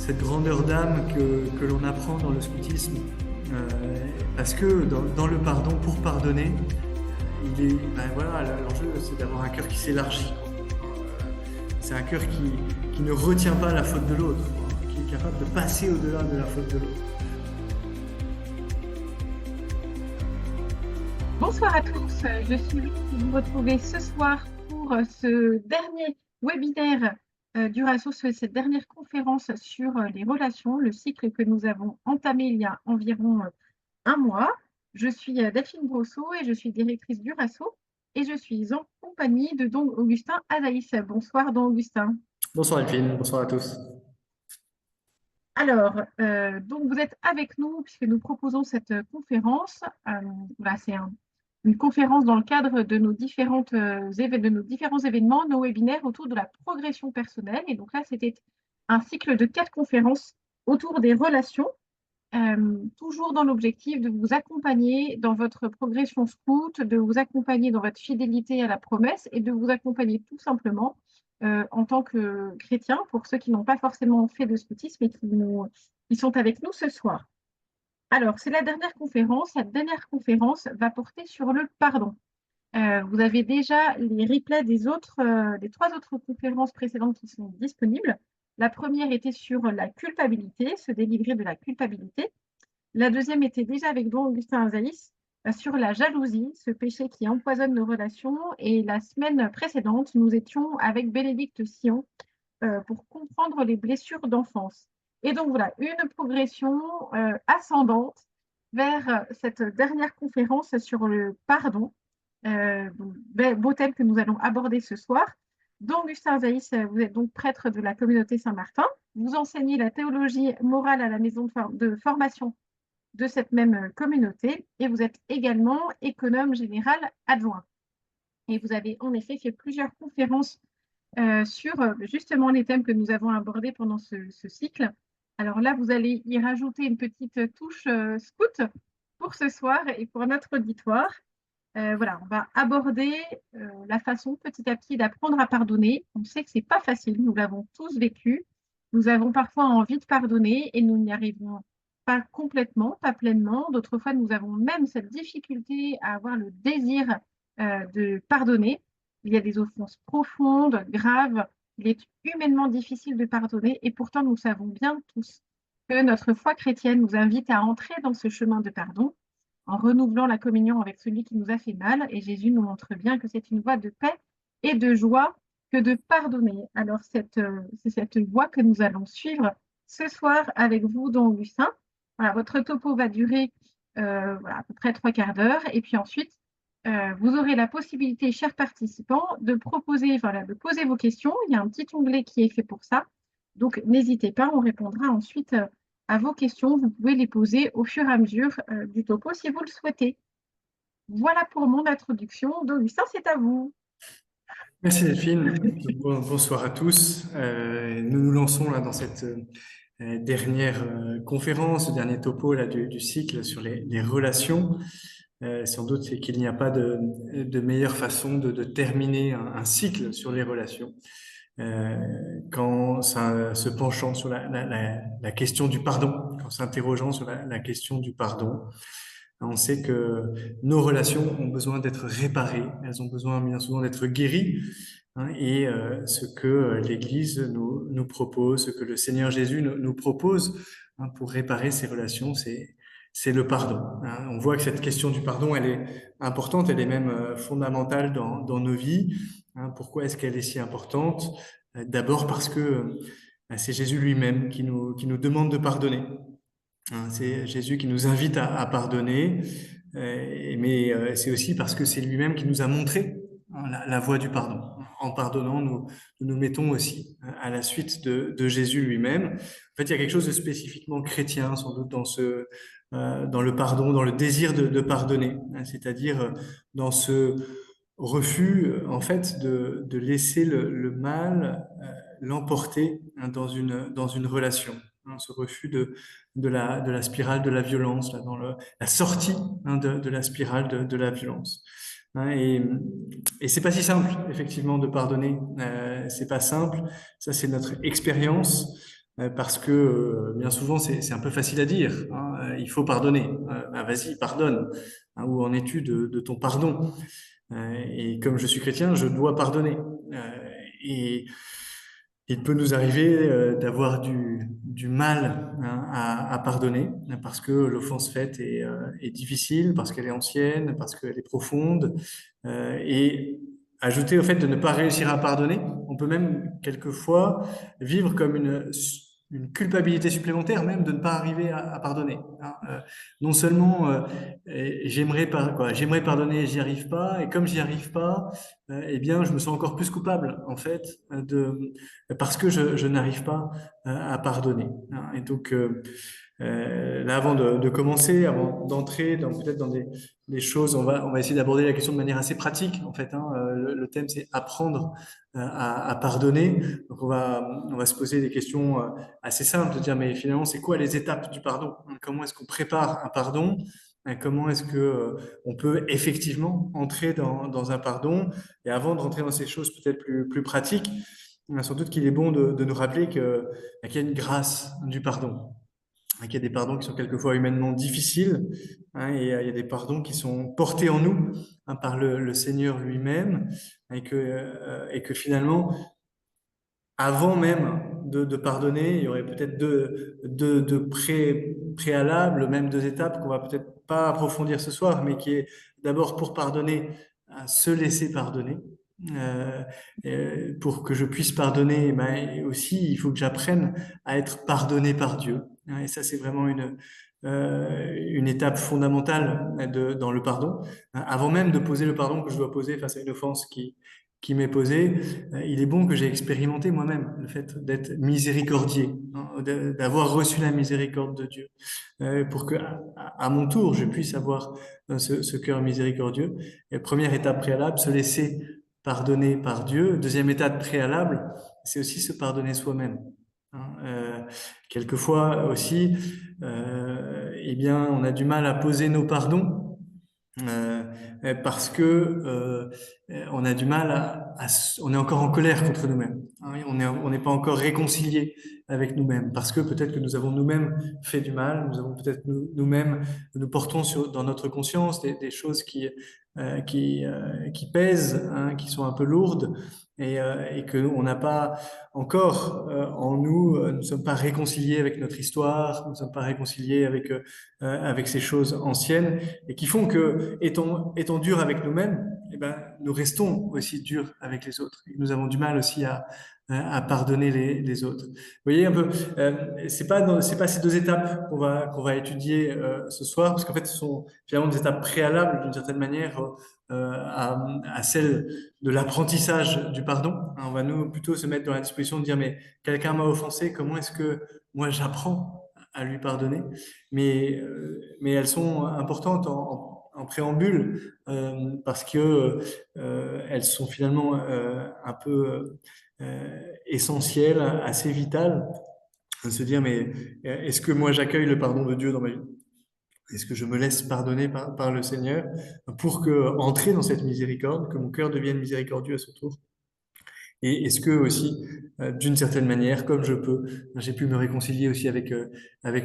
cette grandeur d'âme que l'on apprend dans le scoutisme. Parce que dans le pardon, pour pardonner, l'enjeu, c'est d'avoir un cœur qui s'élargit. C'est un cœur qui ne retient pas la faute de l'autre, qui est capable de passer au-delà de la faute de l'autre. Bonsoir à tous, je suis ravie de vous retrouver ce soir pour ce dernier webinaire d'Urasso, cette dernière conférence sur les relations, le cycle que nous avons entamé il y a environ un mois. Je suis Delphine Brosseau et je suis directrice d'Urasso et je suis en compagnie de Don Augustin Azaïs. Bonsoir Don Augustin. Bonsoir Elphine, bonsoir à tous. Alors, donc vous êtes avec nous puisque nous proposons cette conférence. C'est une conférence dans le cadre de nos différents événements, nos webinaires autour de la progression personnelle. Et donc là, c'était un cycle de 4 conférences autour des relations, toujours dans l'objectif de vous accompagner dans votre progression scout, de vous accompagner dans votre fidélité à la promesse et de vous accompagner tout simplement en tant que chrétien, pour ceux qui n'ont pas forcément fait de scoutisme et qui sont avec nous ce soir. Alors, c'est la dernière conférence. Cette dernière conférence va porter sur le pardon. Vous avez déjà les replays des 3 autres conférences précédentes qui sont disponibles. La première était sur la culpabilité, se délivrer de la culpabilité. La deuxième était déjà avec Don Augustin Azaïs sur la jalousie, ce péché qui empoisonne nos relations. Et la semaine précédente, nous étions avec Bénédicte Sion pour comprendre les blessures d'enfance. Et donc voilà, une progression ascendante vers cette dernière conférence sur le pardon, beau thème que nous allons aborder ce soir. Donc, Augustin Azaïs, vous êtes donc prêtre de la communauté Saint-Martin. Vous enseignez la théologie morale à la maison de formation de cette même communauté et vous êtes également économe général adjoint. Et vous avez en effet fait plusieurs conférences sur justement les thèmes que nous avons abordés pendant ce cycle. Alors là, vous allez y rajouter une petite touche scout pour ce soir et pour notre auditoire. Voilà, on va aborder la façon petit à petit d'apprendre à pardonner. On sait que ce n'est pas facile, nous l'avons tous vécu. Nous avons parfois envie de pardonner et nous n'y arrivons pas complètement, pas pleinement. D'autres fois, nous avons même cette difficulté à avoir le désir de pardonner. Il y a des offenses profondes, graves. Il est humainement difficile de pardonner et pourtant, nous savons bien tous que notre foi chrétienne nous invite à entrer dans ce chemin de pardon en renouvelant la communion avec celui qui nous a fait mal. Et Jésus nous montre bien que c'est une voie de paix et de joie que de pardonner. Alors, c'est cette voie que nous allons suivre ce soir avec vous, Don Augustin. Voilà, votre topo va durer à peu près 3/4 d'heure. Et puis ensuite, vous aurez la possibilité, chers participants, de poser vos questions. Il y a un petit onglet qui est fait pour ça. Donc, n'hésitez pas, on répondra ensuite à vos questions. Vous pouvez les poser au fur et à mesure du topo si vous le souhaitez. Voilà pour mon introduction. Donc, Augustin, c'est à vous. Merci Delphine. Bonsoir à tous. Nous nous lançons là dans cette dernière conférence, ce dernier topo là, du cycle sur les relations. Sans doute c'est qu'il n'y a pas de meilleure façon de terminer un cycle sur les relations. Qu'en se penchant sur la question du pardon, en s'interrogeant sur la question du pardon. On sait que nos relations ont besoin d'être réparées, elles ont besoin bien souvent d'être guéries. Et ce que l'Église nous propose, ce que le Seigneur Jésus nous propose pour réparer ces relations, c'est le pardon. On voit que cette question du pardon, elle est importante, elle est même fondamentale dans nos vies. Pourquoi est-ce qu'elle est si importante? D'abord parce que c'est Jésus lui-même qui nous demande de pardonner. C'est Jésus qui nous invite à pardonner, mais c'est aussi parce que c'est lui-même qui nous a montré la voie du pardon. En pardonnant, nous mettons aussi à la suite de Jésus lui-même. En fait, il y a quelque chose de spécifiquement chrétien, sans doute, dans le pardon, dans le désir de pardonner, c'est-à-dire dans ce refus, en fait, de laisser le mal l'emporter dans une relation. Ce refus de la spirale de la violence, là, dans la sortie de la spirale de la violence. Et c'est pas si simple, effectivement, de pardonner. C'est pas simple. Ça, c'est notre expérience. parce que bien souvent c'est un peu facile à dire, hein, il faut pardonner. Ah, vas-y, pardonne. Hein, où en es-tu de ton pardon? Et comme je suis chrétien, je dois pardonner. Et il peut nous arriver d'avoir du mal, hein, à pardonner, parce que l'offense faite est difficile, parce qu'elle est ancienne, parce qu'elle est profonde. Et ajouter au fait de ne pas réussir à pardonner, on peut même quelquefois vivre comme une culpabilité supplémentaire même de ne pas arriver à pardonner, hein. Non seulement j'aimerais pardonner, j'y arrive pas, et comme j'y arrive pas, eh bien je me sens encore plus coupable en fait parce que je n'arrive pas à pardonner, hein. Et donc là, avant de commencer, avant d'entrer peut-être dans des choses, on va essayer d'aborder la question de manière assez pratique, en fait, hein. Le thème, c'est apprendre à pardonner. Donc, on va se poser des questions assez simples, de dire, mais finalement, c'est quoi les étapes du pardon? Comment est-ce qu'on prépare un pardon? Comment est-ce que on peut effectivement entrer dans un pardon? Et avant de rentrer dans ces choses peut-être plus pratiques, sans doute qu'il est bon de nous rappeler qu'il y a une grâce du pardon, qu'il y a des pardons qui sont quelquefois humainement difficiles, hein, et il y a des pardons qui sont portés en nous, hein, par le Seigneur lui-même, et que finalement, avant même de pardonner, il y aurait peut-être deux préalables, même deux étapes qu'on va peut-être pas approfondir ce soir, mais qui est d'abord pour pardonner, se laisser pardonner. Euh, pour que je puisse pardonner, ben, aussi, il faut que j'apprenne à être pardonné par Dieu. Et ça, c'est vraiment une étape fondamentale dans le pardon. Avant même de poser le pardon que je dois poser face à une offense qui m'est posée, il est bon que j'ai expérimenté moi-même le fait d'être miséricordieux, hein, d'avoir reçu la miséricorde de Dieu, pour que à mon tour je puisse avoir ce cœur miséricordieux. Et première étape préalable, se laisser pardonner par Dieu. Deuxième étape préalable, c'est aussi se pardonner soi-même, hein. Quelquefois aussi, eh bien, on a du mal à poser nos pardons euh, parce que on a du mal on est encore en colère contre nous-mêmes, hein. On n'est pas encore réconcilié avec nous-mêmes parce que peut-être que nous avons nous-mêmes fait du mal, nous avons peut-être nous-mêmes, nous portons dans notre conscience des choses qui pèsent, hein, qui sont un peu lourdes, et que on n'a pas encore en nous, nous ne sommes pas réconciliés avec notre histoire, nous ne sommes pas réconciliés avec ces choses anciennes, et qui font que, étant durs avec nous-mêmes, eh ben, nous restons aussi durs avec les autres. Et nous avons du mal aussi à pardonner les autres. Vous voyez un peu, c'est pas ces deux étapes qu'on va étudier ce soir, parce qu'en fait, ce sont finalement des étapes préalables d'une certaine manière à celle de l'apprentissage du pardon. On va nous plutôt se mettre dans la disposition de dire, mais quelqu'un m'a offensé, comment est-ce que moi j'apprends à lui pardonner? Mais elles sont importantes en préambule, parce que elles sont finalement un peu essentielles, assez vitales, de se dire, mais est-ce que moi j'accueille le pardon de Dieu dans ma vie? Est-ce que je me laisse pardonner par le Seigneur pour entrer dans cette miséricorde, que mon cœur devienne miséricordieux à son tour? Et est-ce que aussi, d'une certaine manière, comme je peux, j'ai pu me réconcilier aussi avec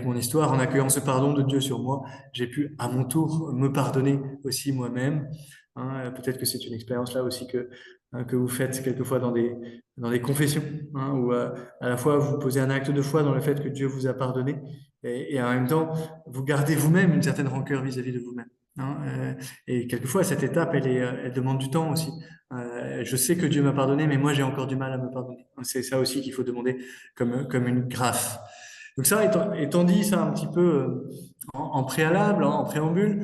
mon histoire en accueillant ce pardon de Dieu sur moi, j'ai pu à mon tour me pardonner aussi moi-même, hein. Peut-être que c'est une expérience là aussi que vous faites quelquefois dans des confessions, hein, où à la fois vous posez un acte de foi dans le fait que Dieu vous a pardonné, et en même temps vous gardez vous-même une certaine rancœur vis-à-vis de vous-même, hein. Et quelquefois cette étape, elle demande du temps aussi. Je sais que Dieu m'a pardonné, mais moi j'ai encore du mal à me pardonner. C'est ça aussi qu'il faut demander comme une grâce. Donc ça, étant dit ça un petit peu en préalable, en préambule,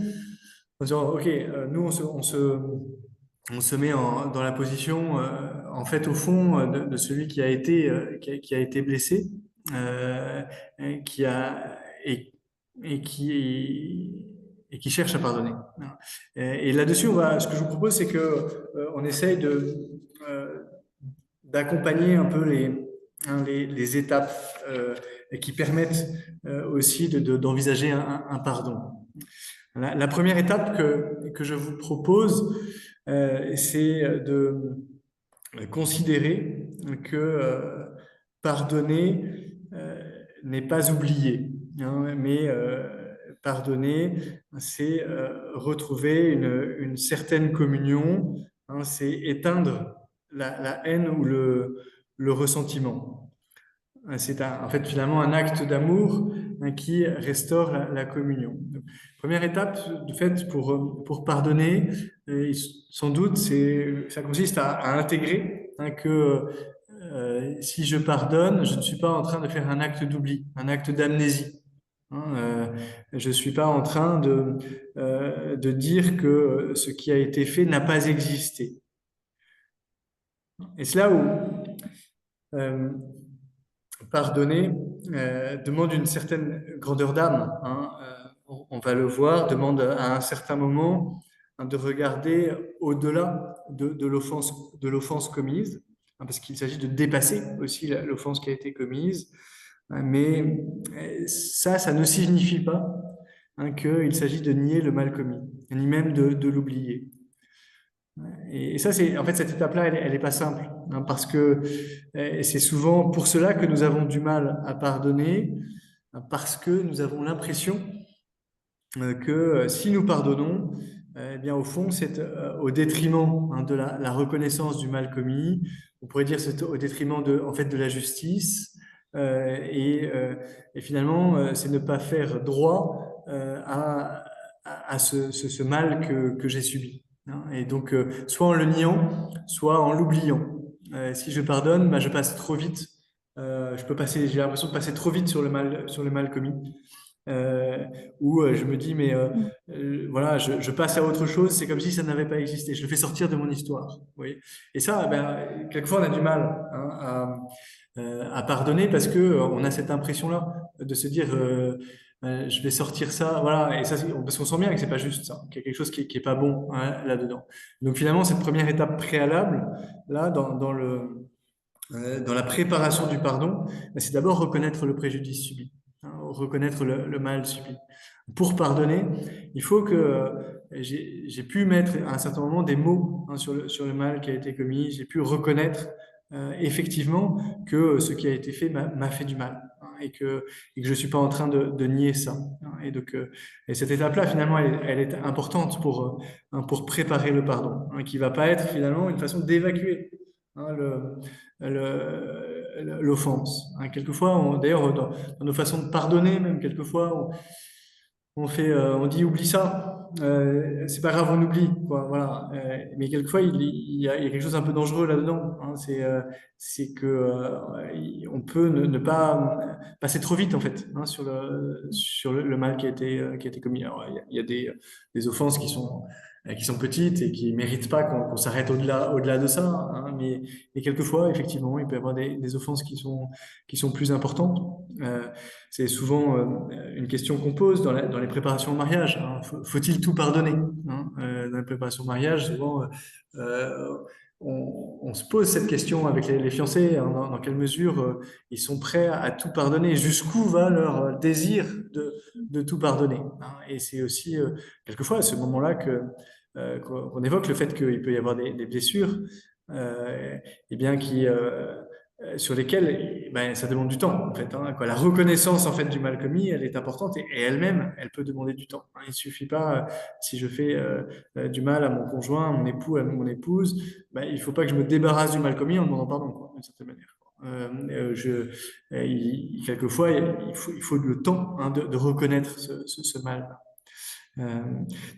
en disant, ok, nous on se met dans la position, en fait, au fond, de celui qui a qui a été blessé, euh, et qui a et et qui cherche à pardonner. Et là-dessus, ce que je vous propose, c'est que on essaye euh, d'accompagner un peu les étapes qui permettent aussi d'envisager un pardon. La première étape que je vous propose, c'est de considérer que pardonner, n'est pas oublier, hein, mais pardonner, c'est retrouver une certaine communion, hein, c'est éteindre la haine ou le ressentiment. C'est en fait finalement un acte d'amour, hein, qui restaure la communion. Donc, première étape, de fait, pour pardonner, sans doute, ça consiste à intégrer, hein, que si je pardonne, je ne suis pas en train de faire un acte d'oubli, un acte d'amnésie. Hein, je ne suis pas en train de dire que ce qui a été fait n'a pas existé. Et c'est là où euh, pardonner demande une certaine grandeur d'âme, hein. On va le voir, demande à un certain moment, hein, de regarder au-delà de l'offense commise, hein, parce qu'il s'agit de dépasser aussi l'offense qui a été commise. Hein, mais ça ne signifie pas, hein, qu'il s'agit de nier le mal commis, ni même de l'oublier. Et ça, en fait, cette étape-là, elle est pas simple, hein, parce que c'est souvent pour cela que nous avons du mal à pardonner, hein, parce que nous avons l'impression que si nous pardonnons, eh bien, au fond, c'est au détriment, hein, de la reconnaissance du mal commis. On pourrait dire c'est au détriment en fait, de la justice. Et finalement, c'est ne pas faire droit à ce mal que j'ai subi, hein. Et donc, soit en le niant, soit en l'oubliant. Si je pardonne, bah, je passe trop vite. J'ai l'impression de passer trop vite sur le mal commis, euh, où je me dis, mais Mm. voilà, je passe à autre chose, c'est comme si ça n'avait pas existé, je le fais sortir de mon histoire. Vous voyez. Et ça, ben, quelquefois, on a du mal, hein, à pardonner parce que on a cette impression-là de se dire, je vais sortir ça, voilà, et ça, parce qu'on sent bien que c'est pas juste ça, qu'il y a quelque chose qui est pas bon, hein, là-dedans. Donc finalement, cette première étape préalable, là, dans la préparation du pardon, c'est d'abord reconnaître le préjudice subi, hein, reconnaître le mal subi. Pour pardonner, il faut que j'ai pu mettre à un certain moment des mots, hein, sur le mal qui a été commis, j'ai pu reconnaître effectivement que ce qui a été fait m'a fait du mal, hein, et que je suis pas en train de nier ça, hein. Et donc, et cette étape-là, finalement, elle est importante pour préparer le pardon, hein, qui va pas être finalement une façon d'évacuer, hein, l'offense, hein. Quelquefois, d'ailleurs, dans nos façons de pardonner, même quelquefois, on dit oublie ça, c'est pas grave, on oublie, quoi, voilà. Mais quelquefois, il y a quelque chose un peu dangereux là-dedans, hein. C'est que on peut ne pas passer trop vite en fait, hein, sur le mal qui a été commis. Alors, il y a des offenses qui sont petites et qui méritent pas qu'on s'arrête au-delà de ça, hein. Mais quelquefois, effectivement, il peut y avoir des offenses qui sont plus importantes. C'est souvent une question qu'on pose dans les préparations au mariage, hein. Faut-il tout pardonner, hein? Dans les préparations au mariage, souvent, euh, on se pose cette question avec les fiancés, hein, dans quelle mesure ils sont prêts à tout pardonner, jusqu'où va leur désir de tout pardonner, hein. Et c'est aussi quelquefois à ce moment-là qu'on évoque le fait qu'il peut y avoir des blessures, et bien sur lesquelles, ben, ça demande du temps en fait, hein, quoi. La reconnaissance en fait du mal commis, elle est importante, et elle-même, elle peut demander du temps, hein. Il suffit pas, si je fais du mal à mon conjoint, à mon époux, à mon épouse, ben, il faut pas que je me débarrasse du mal commis en demandant pardon, quoi, d'une certaine manière. Quelquefois, il faut le temps, hein, de reconnaître ce mal. Euh,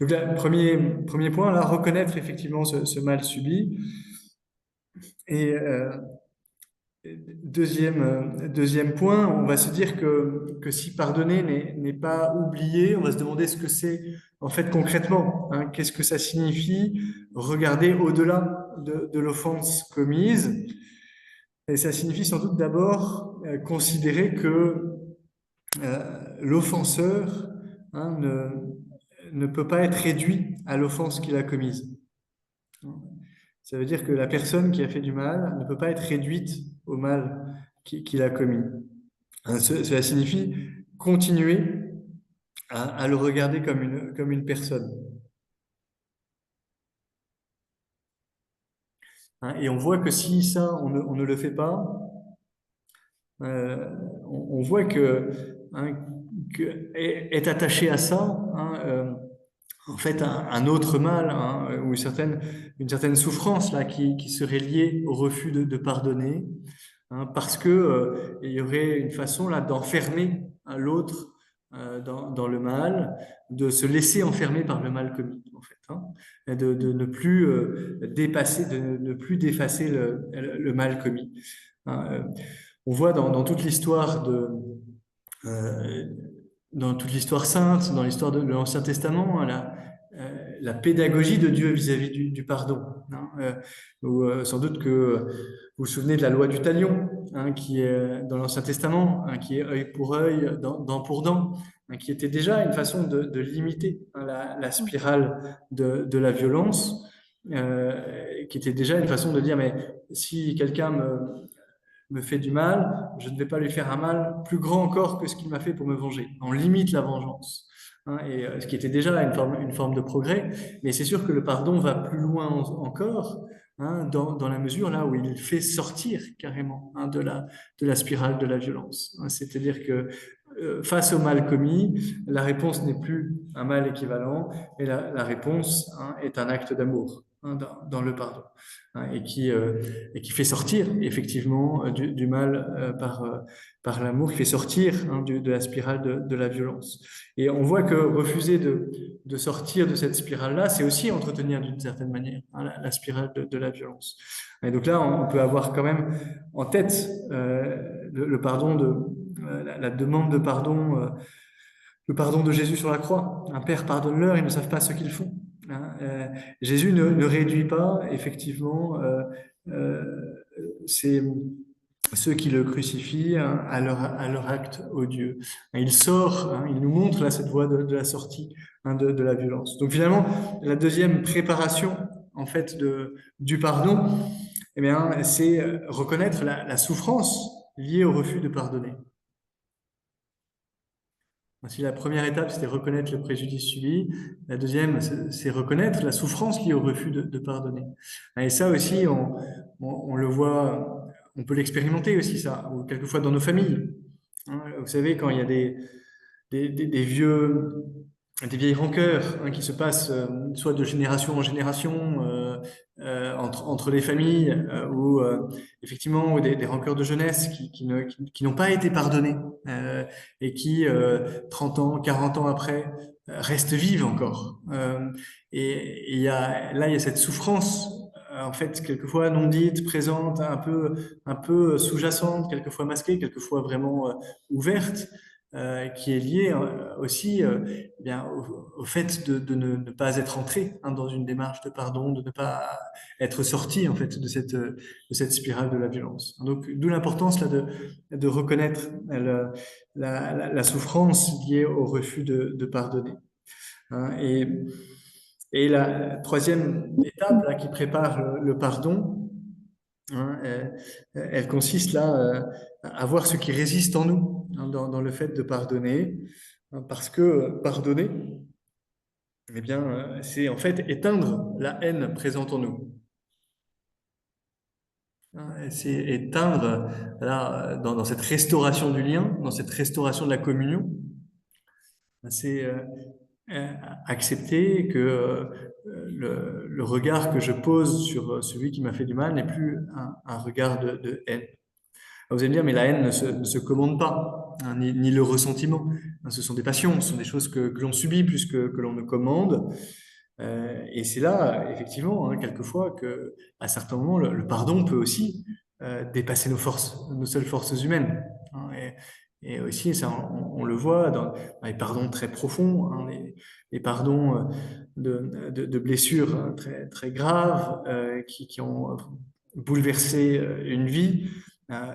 donc là, premier point, là, reconnaître effectivement ce mal subi. Et deuxième point, on va se dire que si pardonner n'est pas oublier, on va se demander ce que c'est en fait concrètement, hein. Qu'est-ce que ça signifie regarder au-delà de l'offense commise? Et ça signifie sans doute d'abord considérer que l'offenseur, hein, ne peut pas être réduit à l'offense qu'il a commise. Ça veut dire que la personne qui a fait du mal ne peut pas être réduite au mal qu'il a commis. Hein, cela signifie continuer à le regarder comme une personne. Hein, et on voit que si ça, on ne le fait pas, on voit hein, est attaché à ça, hein, en fait, un autre mal, hein, ou une certaine souffrance là, qui serait liée au refus de pardonner, hein, parce que il y aurait une façon là d'enfermer hein, l'autre dans le mal, de se laisser enfermer par le mal commis, en fait, hein, et de ne plus dépasser, de ne plus dépasser le mal commis. Hein. On voit dans toute l'histoire euh, dans toute l'histoire sainte, dans l'histoire de l'Ancien Testament, hein, la pédagogie de Dieu vis-à-vis du pardon. Hein, sans doute que vous vous souvenez de la loi du talion, hein, qui est dans l'Ancien Testament, hein, qui est œil pour œil, dent pour dent, hein, qui était déjà une façon de limiter hein, la spirale de la violence, qui était déjà une façon de dire, mais si quelqu'un me fait du mal, je ne vais pas lui faire un mal plus grand encore que ce qu'il m'a fait pour me venger. On limite la vengeance. Hein, et ce qui était déjà une forme de progrès, mais c'est sûr que le pardon va plus loin encore, hein, dans la mesure là où il fait sortir carrément hein, de la spirale de la violence. Hein, c'est-à-dire que face au mal commis, la réponse n'est plus un mal équivalent, mais la réponse hein, est un acte d'amour hein, dans le pardon hein, et qui fait sortir effectivement du mal par l'amour, qui fait sortir hein, de la spirale de la violence. Et on voit que refuser de sortir de cette spirale-là, c'est aussi entretenir d'une certaine manière hein, la spirale de la violence. Et donc là, on peut avoir quand même en tête le pardon la demande de pardon, le pardon de Jésus sur la croix. Un Père, pardonne-leur, ils ne savent pas ce qu'ils font. Hein. Jésus ne réduit pas, effectivement, c'est ceux qui le crucifient hein, à leur acte odieux. Il sort, hein, il nous montre là cette voie de la sortie hein, de la violence. Donc finalement, la deuxième préparation en fait du pardon, eh bien, c'est reconnaître la souffrance liée au refus de pardonner. Si la première étape, c'était reconnaître le préjudice subi, la deuxième, c'est reconnaître la souffrance liée au refus de pardonner. Et ça aussi, on le voit, on peut l'expérimenter aussi, ça, ou quelquefois dans nos familles. Hein, vous savez, quand il y a des des vieilles rancœurs hein, qui se passent soit de génération en génération entre les familles ou effectivement ou des rancœurs de jeunesse qui n'ont pas été pardonnées et qui 30 ans, 40 ans après restent vives encore. Et là, il y a cette souffrance en fait quelquefois non dite, présente, un peu sous-jacente, quelquefois masquée, quelquefois vraiment ouverte qui est lié aussi eh bien, au fait de ne pas être entré hein, dans une démarche de pardon, de ne pas être sorti en fait de cette spirale de la violence. Donc d'où l'importance là de reconnaître la souffrance liée au refus de pardonner. Hein. Et la troisième étape là, qui prépare le pardon, hein, elle consiste là à voir ce qui résiste en nous hein, dans le fait de pardonner, hein, parce que pardonner, eh bien, c'est en fait éteindre la haine présente en nous. Hein, c'est éteindre là, dans cette restauration du lien, dans cette restauration de la communion, c'est euh, accepter que le regard que je pose sur celui qui m'a fait du mal n'est plus un regard de haine. Vous allez me dire, mais la haine ne se commande pas, hein, ni le ressentiment. Hein, ce sont des passions, ce sont des choses que l'on subit plus que l'on ne commande. Et c'est là, effectivement, hein, quelquefois, à certains moments, le pardon peut aussi dépasser nos forces, nos seules forces humaines. Hein, et aussi, ça, on le voit dans les pardons très profonds, hein, les pardons de blessures hein, très, très graves qui ont bouleversé une vie.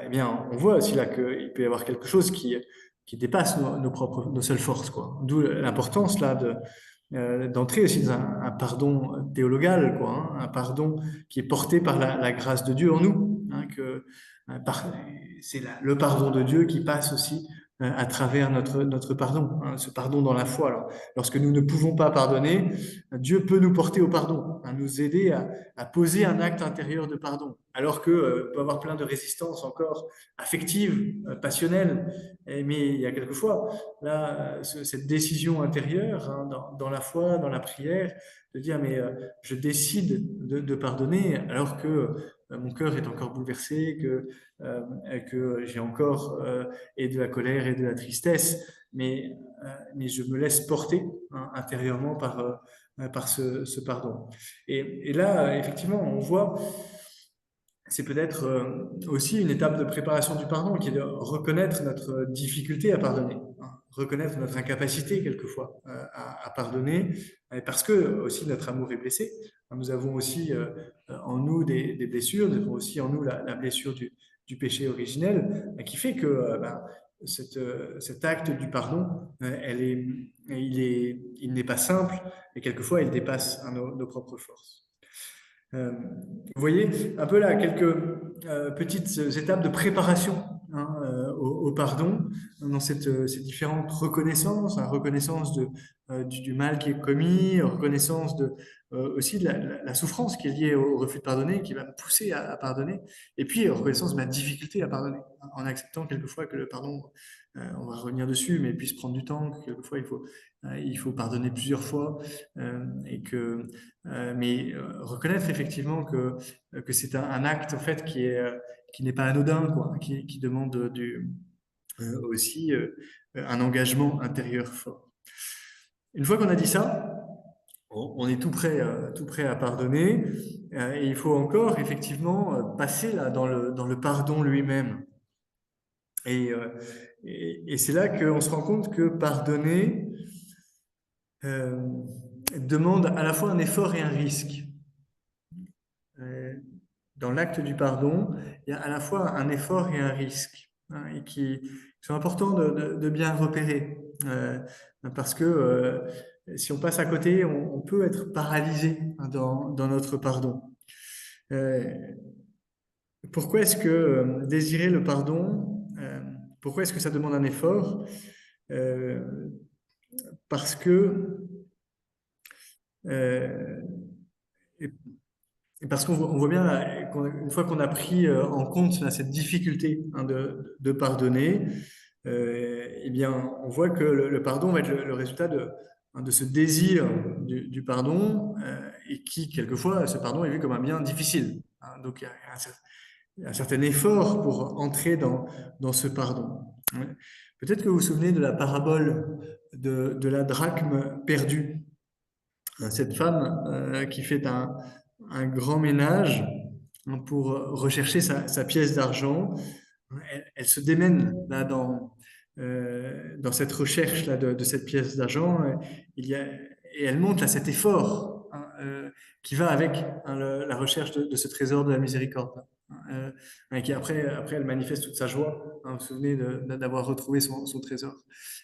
Eh bien, on voit aussi là qu'il peut y avoir quelque chose qui dépasse nos seules forces, quoi. D'où l'importance là d'entrer aussi dans un pardon théologal, quoi, hein, un pardon qui est porté par la grâce de Dieu en nous, hein, c'est le pardon de Dieu qui passe aussi à travers notre pardon, hein, ce pardon dans la foi. Alors, lorsque nous ne pouvons pas pardonner, Dieu peut nous porter au pardon, hein, nous aider à poser un acte intérieur de pardon, alors que peut avoir plein de résistances encore affectives, passionnelles, mais il y a quelquefois là cette décision intérieure, hein, dans la foi, dans la prière, de dire mais je décide de pardonner alors que mon cœur est encore bouleversé, que j'ai encore et de la colère et de la tristesse, mais je me laisse porter, hein, intérieurement par ce pardon. Et là, effectivement, on voit, c'est peut-être aussi une étape de préparation du pardon, qui est de reconnaître notre difficulté à pardonner, hein, reconnaître notre incapacité quelquefois à pardonner, parce que aussi notre amour est blessé. Nous avons aussi en nous des blessures, nous avons aussi en nous la blessure du péché originel, qui fait que cet acte du pardon, il n'est pas simple, et quelquefois il dépasse, hein, nos propres forces. Vous voyez un peu là quelques petites étapes de préparation, hein, au pardon, dans ces différentes reconnaissances, hein, reconnaissance du mal qui est commis, reconnaissance aussi de la souffrance qui est liée au refus de pardonner, qui va me pousser à pardonner, et puis reconnaissance de ma difficulté à pardonner, hein, en acceptant quelquefois que le pardon, on va revenir dessus, mais puisse prendre du temps, que quelquefois il faut pardonner plusieurs fois, et que mais reconnaître effectivement que c'est un acte en fait qui n'est pas anodin, quoi, qui demande aussi un engagement intérieur fort. Une fois qu'on a dit ça, on est tout prêt à pardonner, et il faut encore effectivement passer là dans le pardon lui-même. Et, euh, et c'est là qu'on se rend compte que pardonner euh, demande à la fois un effort et un risque. Euh, Dans l'acte du pardon, il y a à la fois un effort et un risque, hein, et qui sont importants de bien repérer, parce que si on passe à côté, on peut être paralysé, hein, dans notre pardon. Euh, Pourquoi est-ce que désirer le pardon, pourquoi est-ce que ça demande un effort? Euh, Parce que euh, et parce on voit bien, là, une fois qu'on a pris en compte là, cette difficulté, hein, de pardonner, eh bien, on voit que le pardon va être le résultat hein, de ce désir du pardon, et qui, quelquefois, ce pardon est vu comme un bien difficile, hein. Donc, il y a un certain effort pour entrer dans ce pardon. Ouais. Peut-être que vous vous souvenez de la parabole de la drachme perdue. Cette femme qui fait un grand ménage, hein, pour rechercher sa pièce d'argent. Elle se démène là dans cette recherche là de cette pièce d'argent. Et elle montre à cet effort, hein, qui va avec, hein, la recherche de ce trésor de la miséricorde. Et qui après elle manifeste toute sa joie, hein, vous vous souvenez d'avoir retrouvé son trésor.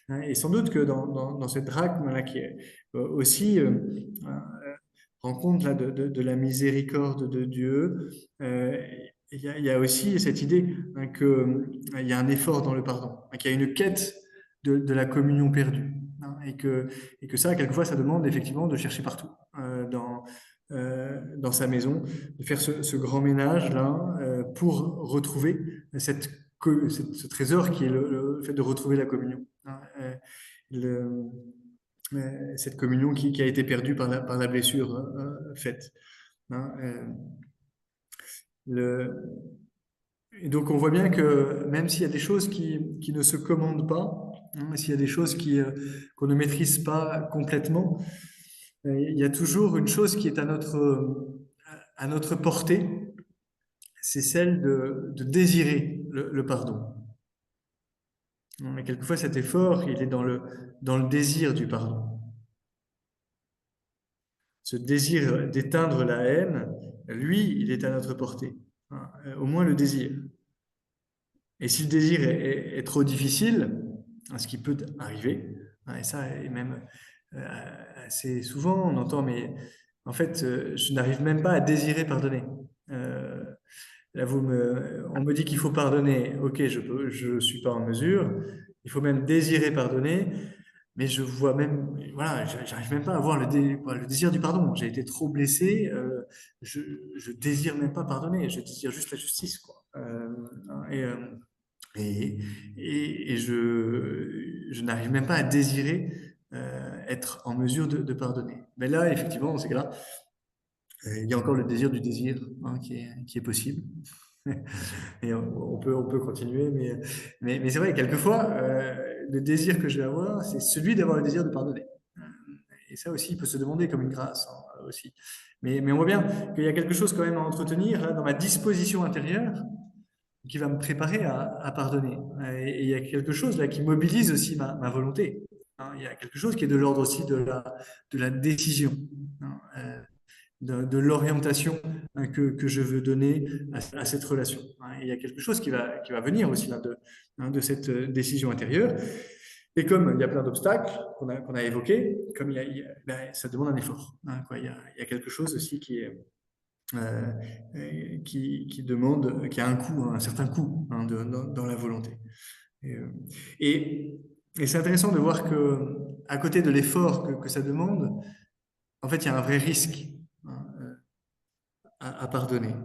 Hein. Et sans doute que dans cette drachme là qui est aussi rencontre là de la miséricorde de Dieu, il y a aussi cette idée, hein, qu'il y a un effort dans le pardon, hein, qu'il y a une quête de la communion perdue, hein, et que ça, quelquefois, ça demande effectivement de chercher partout, dans sa maison, de faire ce grand ménage-là, pour retrouver ce trésor qui est le fait de retrouver la communion, hein, le, cette communion qui a été perdue par la blessure faite, hein. Le, et donc on voit bien que même s'il y a des choses qui ne se commandent pas, hein, s'il y a des choses qu'on ne maîtrise pas complètement, il y a toujours une chose qui est à notre portée, c'est celle de désirer le pardon. Mais quelquefois cet effort, il est dans le désir du pardon. Ce désir d'éteindre la haine, lui, il est à notre portée, hein, au moins le désir. Et si le désir est trop difficile, hein, ce qui peut arriver, hein, et ça, et même assez souvent, on entend, mais en fait, je n'arrive même pas à désirer pardonner. Euh, Là, on me dit qu'il faut pardonner. Ok, je suis pas en mesure. Il faut même désirer pardonner, mais je vois même, voilà, j'arrive même pas à avoir voilà, le désir du pardon. J'ai été trop blessé, je, je désire même pas pardonner, je désire juste la justice, quoi. Et, euh, et, et je n'arrive même pas à désirer être en mesure de pardonner. Mais là, effectivement, dans ces cas-là, il y a encore le désir du désir hein, qui est possible. Et on peut continuer, mais c'est vrai, quelquefois, le désir que je vais avoir, c'est celui d'avoir le désir de pardonner. Et ça aussi, il peut se demander comme une grâce hein, aussi. Mais on voit bien qu'il y a quelque chose quand même à entretenir là, dans ma disposition intérieure qui va me préparer à pardonner. Et il y a quelque chose là qui mobilise aussi ma volonté. Hein. Il y a quelque chose qui est de l'ordre aussi de la décision. Hein. De l'orientation hein, que je veux donner à cette relation. Hein. Et il y a quelque chose qui va venir aussi là, hein, de cette décision intérieure. Et comme il y a plein d'obstacles qu'on a évoqués, comme ben, ça demande un effort. Hein, quoi. Il y a quelque chose aussi qui demande, qui a un coût, hein, un certain coût hein, dans la volonté. Et, euh, et, et c'est intéressant de voir que à côté de l'effort que ça demande, en fait, il y a un vrai risque hein, à pardonner.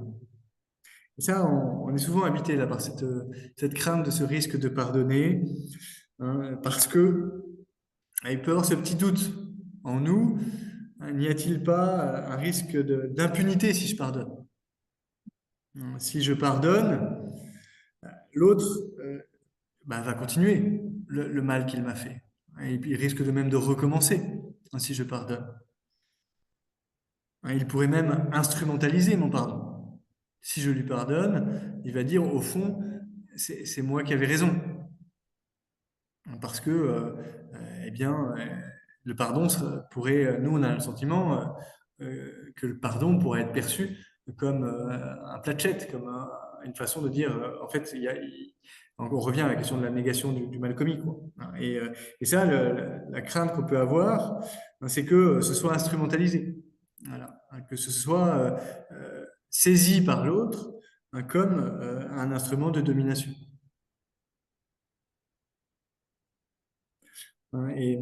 Et ça, on est souvent habité là par cette crainte de ce risque de pardonner, hein, parce que il peut y avoir ce petit doute en nous, hein, n'y a-t-il pas un risque d'impunité si je pardonne? Hein, si je pardonne, l'autre bah, va continuer le mal qu'il m'a fait. Et puis, il risque de même de recommencer hein, si je pardonne. Hein, il pourrait même instrumentaliser mon pardon. Si je lui pardonne, il va dire au fond, c'est moi qui avais raison. Parce que, eh bien, le pardon pourrait, nous, on a le sentiment que le pardon pourrait être perçu comme un platchette, comme une façon de dire, en fait, on revient à la question de la négation du mal commis, quoi. Et ça, la crainte qu'on peut avoir, c'est que ce soit instrumentalisé, voilà, que ce soit saisi par l'autre comme un instrument de domination. Hein. Et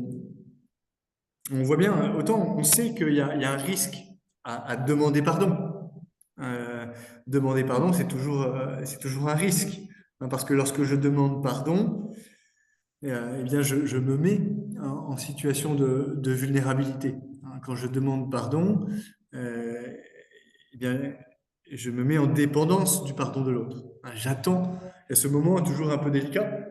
on voit bien, autant on sait qu'il y a un risque à demander pardon. Euh, Demander pardon, c'est toujours un risque. Hein, parce que lorsque je demande pardon, eh bien je me mets en situation de vulnérabilité. Hein, quand je demande pardon, euh, eh bien, je me mets en dépendance du pardon de l'autre. Hein, j'attends. Et ce moment est toujours un peu délicat,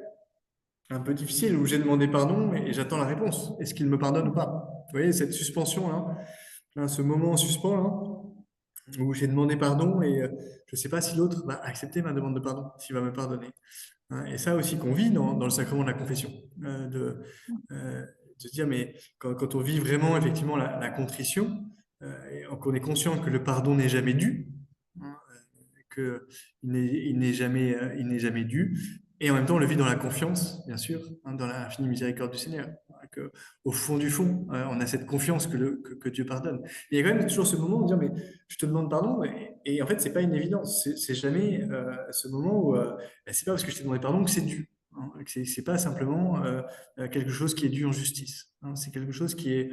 un peu difficile, où j'ai demandé pardon et j'attends la réponse. Est-ce qu'il me pardonne ou pas? Vous voyez, cette suspension-là, hein, ce moment en suspens, là, où j'ai demandé pardon et je ne sais pas si l'autre va accepter ma demande de pardon, s'il va me pardonner. Hein. Et ça aussi qu'on vit dans le sacrement de la confession, euh, de se dire, mais quand on vit vraiment effectivement la contrition, et qu'on est conscient que le pardon n'est jamais dû, hein, il n'est jamais dû. Et en même temps, on le vit dans la confiance, bien sûr, hein, dans la infinie miséricorde du Seigneur. Hein, que, au fond du fond, on a cette confiance que Dieu pardonne. Et il y a quand même toujours ce moment de dire, mais je te demande pardon, et en fait, c'est pas une évidence. C'est jamais ce moment où c'est pas parce que je t'ai demandé pardon que c'est dû. Hein, que c'est pas simplement quelque chose qui est dû en justice. Hein, c'est quelque chose qui est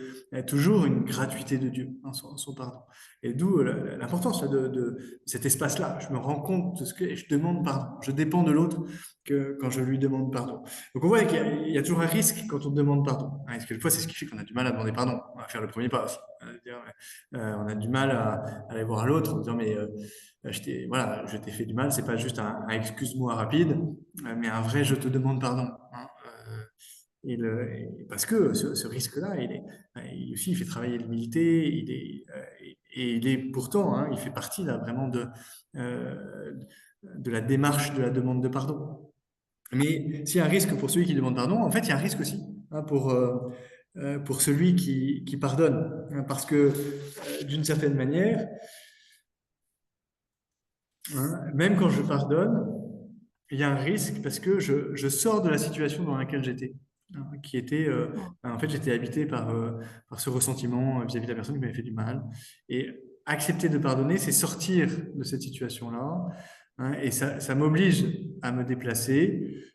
toujours une gratuité de Dieu, hein, son pardon. Et d'où l'importance là, de cet espace-là. Je me rends compte de ce que et je demande pardon. Je dépends de l'autre que quand je lui demande pardon. Donc on voit qu'il y a toujours un risque quand on demande pardon. Hein, parce que des fois, c'est ce qui fait qu'on a du mal à demander pardon, à faire le premier pas aussi. On a du mal à aller voir l'autre en disant mais voilà, je t'ai fait du mal, c'est pas juste un excuse-moi rapide, mais un vrai je te demande pardon. Hein. Parce que ce risque-là, il aussi, il fait travailler l'humilité, et il est pourtant, hein, il fait partie là, vraiment euh, de la démarche de la demande de pardon. Mais s'il y a un risque pour celui qui demande pardon, en fait, il y a un risque aussi hein, pour celui qui pardonne. Hein, parce que, d'une certaine manière, hein, même quand je pardonne, il y a un risque parce que je sors de la situation dans laquelle j'étais, hein, qui était, en fait, j'étais habité par ce ressentiment vis-à-vis de la personne qui m'avait fait du mal. Et accepter de pardonner, c'est sortir de cette situation-là, hein, et ça m'oblige à me déplacer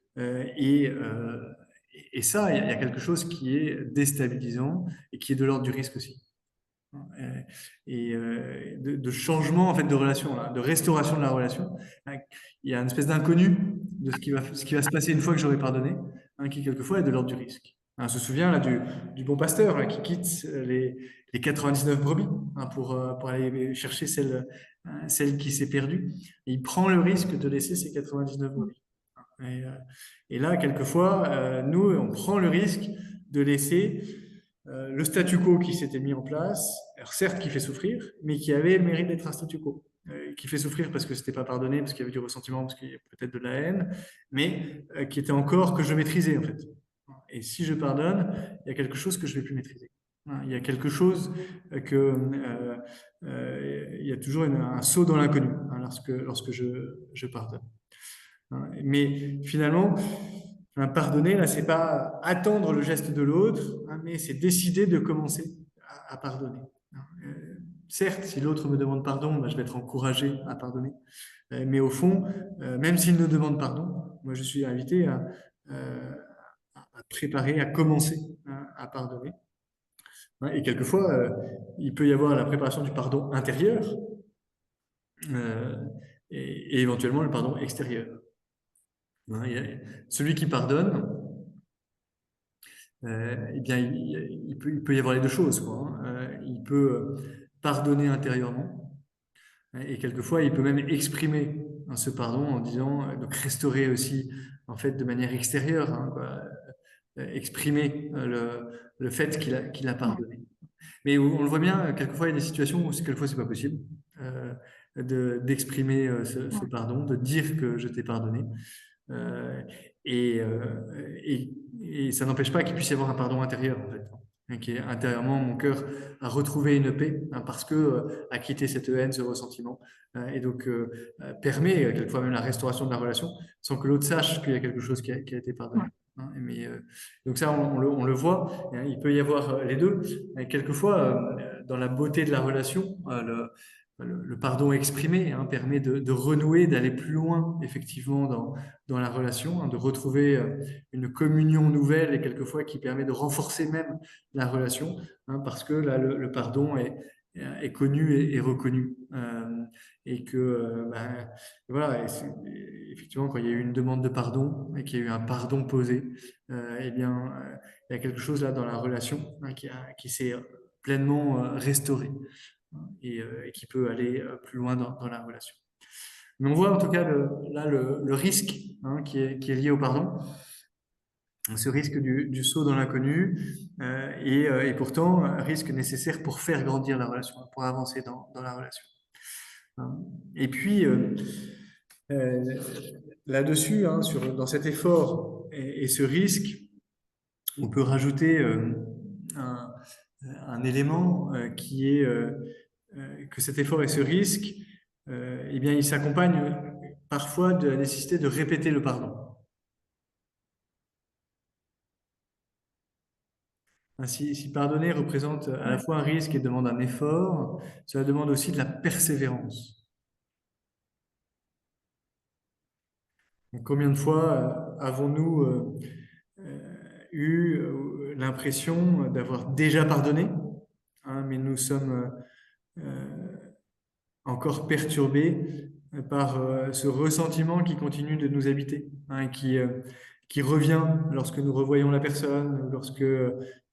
et ça, il y a quelque chose qui est déstabilisant et qui est de l'ordre du risque aussi. De changement en fait de relation, là, de restauration de la relation. Il y a une espèce d'inconnu de ce qui va se passer une fois que j'aurai pardonné, qui quelquefois est de l'ordre du risque. On se souvient là du bon pasteur là, qui quitte les 99 brebis pour aller chercher celle qui s'est perdue. Et il prend le risque de laisser ces 99 brebis. Et, euh, et là, quelquefois, nous, on prend le risque de laisser le statu quo qui s'était mis en place, alors certes qui fait souffrir, mais qui avait le mérite d'être un statu quo. Qui fait souffrir parce que c'était pas pardonné, parce qu'il y avait du ressentiment, parce qu'il y a peut-être de la haine, mais qui était encore que je maîtrisais en fait. Et si je pardonne, il y a quelque chose que je vais plus maîtriser. Il y a quelque chose il y a toujours un saut dans l'inconnu lorsque je pardonne. Mais finalement, pardonner, là, c'est pas attendre le geste de l'autre, mais c'est décider de commencer à pardonner. Certes, si l'autre me demande pardon, je vais être encouragé à pardonner. Mais au fond, même s'il me demande pardon, moi je suis invité euh, à préparer, à commencer à pardonner. Et quelquefois, il peut y avoir la préparation du pardon intérieur euh, et éventuellement le pardon extérieur. Celui qui pardonne, eh bien, il peut y avoir les deux choses, quoi. Il peut pardonner intérieurement, et quelquefois, il peut même exprimer ce pardon en disant, donc restaurer aussi, en fait, de manière extérieure, quoi, exprimer le fait qu'il a pardonné. Mais on le voit bien, quelquefois, il y a des situations où quelquefois, c'est pas possible d'exprimer ce pardon, de dire que je t'ai pardonné. Euh, et, euh, et, et ça n'empêche pas qu'il puisse y avoir un pardon intérieur, en fait, qui est intérieurement mon cœur a retrouvé une paix parce que a quitté cette haine, ce ressentiment, et donc permet quelquefois même la restauration de la relation sans que l'autre sache qu'il y a quelque chose qui a été pardonné. Mais, donc ça, on le voit, il peut y avoir les deux. Et quelquefois, dans la beauté de la relation, le pardon exprimé permet de renouer, d'aller plus loin, effectivement, dans la relation, de retrouver une communion nouvelle et quelquefois qui permet de renforcer même la relation, parce que là, le pardon est connu et reconnu. Et que, voilà, effectivement, quand il y a eu une demande de pardon et qu'il y a eu un pardon posé, eh bien, il y a quelque chose là dans la relation qui s'est pleinement restauré et qui peut aller plus loin dans la relation. Mais on voit en tout cas le risque qui est lié au pardon, ce risque du saut dans l'inconnu, et pourtant un risque nécessaire pour faire grandir la relation, pour avancer dans la relation. Et puis, euh, là-dessus, dans cet effort et ce risque, on peut rajouter un, un élément qui est que cet effort et ce risque, eh bien, il s'accompagne parfois de la nécessité de répéter le pardon. Si pardonner représente à la fois un risque et demande un effort, cela demande aussi de la persévérance. Donc, combien de fois avons-nous eu l'impression d'avoir déjà pardonné, mais nous sommes encore perturbés par ce ressentiment qui continue de nous habiter, qui revient lorsque nous revoyons la personne, lorsque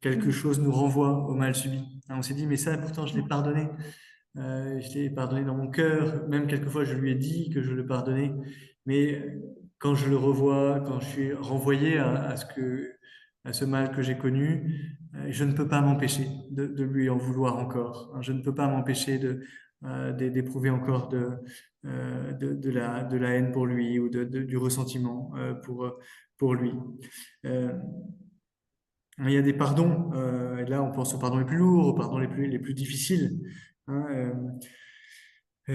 quelque chose nous renvoie au mal subi. On s'est dit, mais ça, pourtant, je l'ai pardonné. Je l'ai pardonné dans mon cœur. Même quelquefois, je lui ai dit que je le pardonnais. Mais quand je le revois, quand je suis renvoyé à ce mal que j'ai connu, je ne peux pas m'empêcher de lui en vouloir encore. Je ne peux pas m'empêcher d'éprouver encore de la haine pour lui ou du ressentiment pour lui. Euh, il y a des pardons, et là on pense aux pardons les plus lourds, aux pardons les plus difficiles, hein,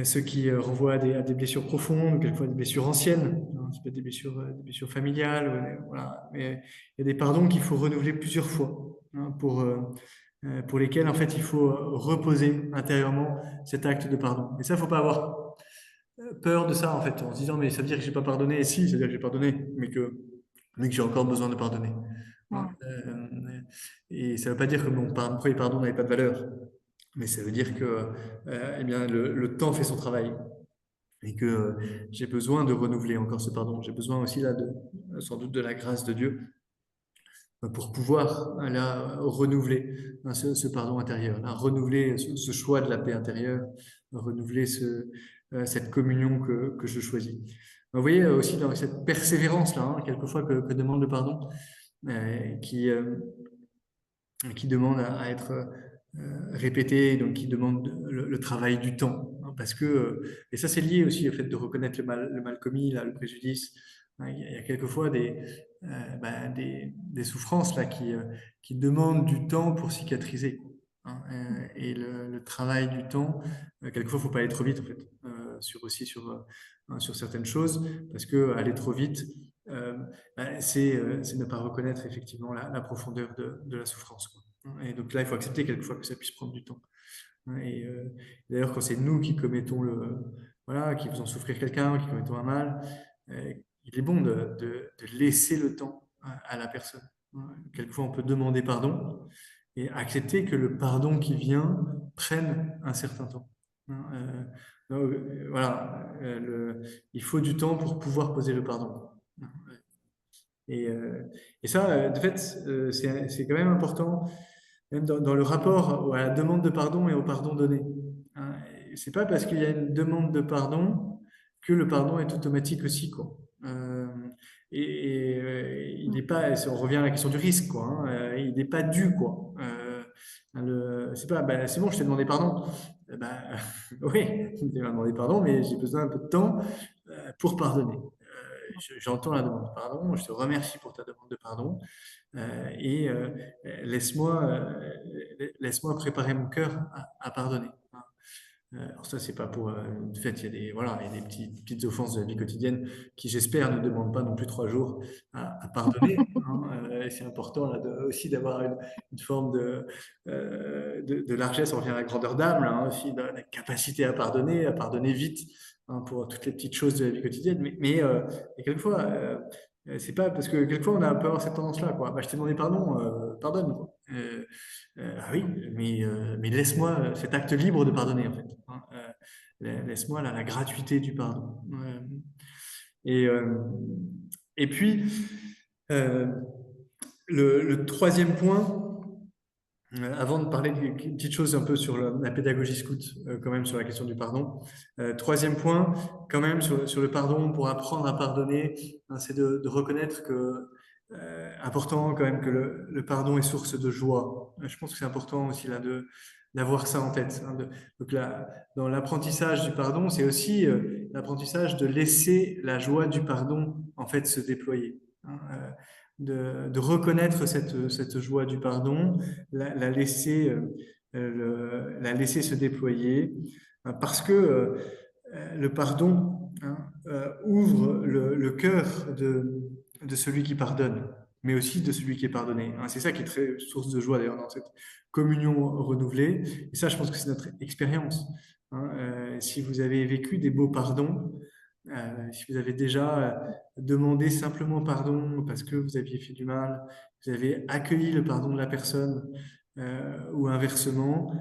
ceux qui renvoient à des blessures profondes, ou quelquefois des blessures anciennes, ça peut être des blessures familiales, voilà. Mais il y a des pardons qu'il faut renouveler plusieurs fois, pour lesquels en fait il faut reposer intérieurement cet acte de pardon. Et ça, faut pas avoir peur de ça en fait, en se disant mais ça veut dire que j'ai pas pardonné, et si, ça veut dire que j'ai pardonné, mais que j'ai encore besoin de pardonner. hein. Mm. Et ça ne veut pas dire que mon premier pardon n'avait pas de valeur, mais ça veut dire que eh bien, le temps fait son travail et que j'ai besoin de renouveler encore ce pardon. J'ai besoin aussi là sans doute de la grâce de Dieu pour pouvoir là, renouveler hein, ce pardon intérieur, là, renouveler ce choix de la paix intérieure, renouveler cette communion que je choisis. Vous voyez aussi dans cette persévérance-là, hein, quelquefois que demande le pardon, euh, qui, euh, qui demande à être répété, donc qui demande le travail du temps. Hein, parce que, et ça c'est lié aussi au fait de reconnaître le mal commis, là, le préjudice. Hein, il y a quelquefois des souffrances là, qui demandent du temps pour cicatriser. Hein, et le travail du temps, quelquefois il ne faut pas aller trop vite en fait, sur certaines choses, parce que aller trop vite, euh, c'est ne pas reconnaître effectivement la profondeur de la souffrance, quoi. Et donc là, il faut accepter quelquefois que ça puisse prendre du temps. Et d'ailleurs, quand c'est nous qui commettons voilà, qui faisons souffrir quelqu'un, qui commettons un mal, euh, il est bon de laisser le temps à la personne. Quelquefois, on peut demander pardon et accepter que le pardon qui vient prenne un certain temps. Voilà, il faut du temps pour pouvoir poser le pardon. Et, euh, et ça, de fait, c'est quand même important, même dans le rapport à la demande de pardon et au pardon donné. Hein. C'est pas parce qu'il y a une demande de pardon que le pardon est automatique aussi, quoi. Il n'est pas, on revient à la question du risque, quoi. Hein. Il n'est pas dû, quoi. C'est pas, ben, c'est bon, je t'ai demandé pardon. Ben, oui, tu m'as demandé pardon, mais j'ai besoin un peu de temps pour pardonner. J'entends la demande de pardon, je te remercie pour ta demande de pardon, et laisse-moi laisse-moi préparer mon cœur à pardonner. Alors ça, c'est pas pour... de fait, il y a voilà, il y a des petites offenses de la vie quotidienne qui, j'espère, ne demandent pas non plus 3 jours à pardonner. Hein. C'est important là, aussi d'avoir une forme de largesse, on revient à la grandeur d'âme, là, hein, aussi, la capacité à pardonner vite, hein, pour toutes les petites choses de la vie quotidienne. Mais quelquefois, c'est pas parce que quelquefois on a peut avoir cette tendance-là, quoi. Bah, je t'ai demandé pardon, pardonne, quoi. Ah oui, mais laisse-moi cet acte libre de pardonner, en fait. Hein. Laisse-moi la gratuité du pardon. Et, euh, et puis, euh, le troisième point, avant de parler d'une petite chose un peu sur la pédagogie scout, quand même sur la question du pardon. Troisième point, quand même sur le pardon, pour apprendre à pardonner, hein, c'est de reconnaître que important quand même que le pardon est source de joie. Je pense que c'est important aussi là d'avoir ça en tête. Hein, donc là, dans l'apprentissage du pardon, c'est aussi l'apprentissage de laisser la joie du pardon en fait se déployer. Hein, de reconnaître cette joie du pardon, la laisser, la laisser se déployer, hein, parce que le pardon, hein, ouvre le cœur de celui qui pardonne, mais aussi de celui qui est pardonné. Hein. C'est ça qui est très source de joie d'ailleurs dans cette communion renouvelée. Et ça, je pense que c'est notre expérience. Hein. Si vous avez vécu des beaux pardons, si vous avez déjà demandé simplement pardon parce que vous aviez fait du mal, vous avez accueilli le pardon de la personne, ou inversement,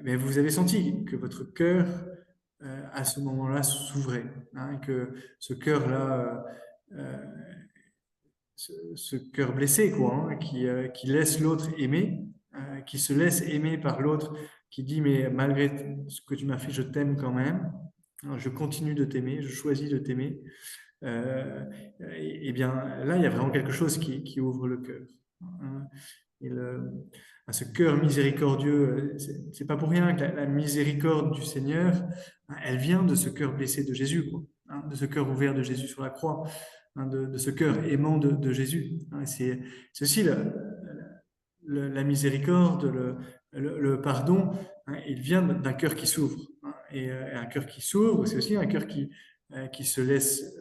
mais vous avez senti que votre cœur, à ce moment-là, s'ouvrait, hein, que ce cœur-là, ce cœur blessé, quoi, hein, qui laisse l'autre aimer, qui se laisse aimer par l'autre, qui dit, mais malgré ce que tu m'as fait, je t'aime quand même, hein, je continue de t'aimer, je choisis de t'aimer. Euh, et bien là, il y a vraiment quelque chose qui ouvre le cœur. Hein. Et ce cœur miséricordieux, c'est pas pour rien que la miséricorde du Seigneur, hein, elle vient de ce cœur blessé de Jésus, quoi, hein, de ce cœur ouvert de Jésus sur la croix, hein, de ce cœur aimant de Jésus. Hein. C'est aussi la miséricorde, le pardon, hein, il vient d'un cœur qui s'ouvre. Hein. Et un cœur qui s'ouvre, c'est aussi un cœur qui se laisse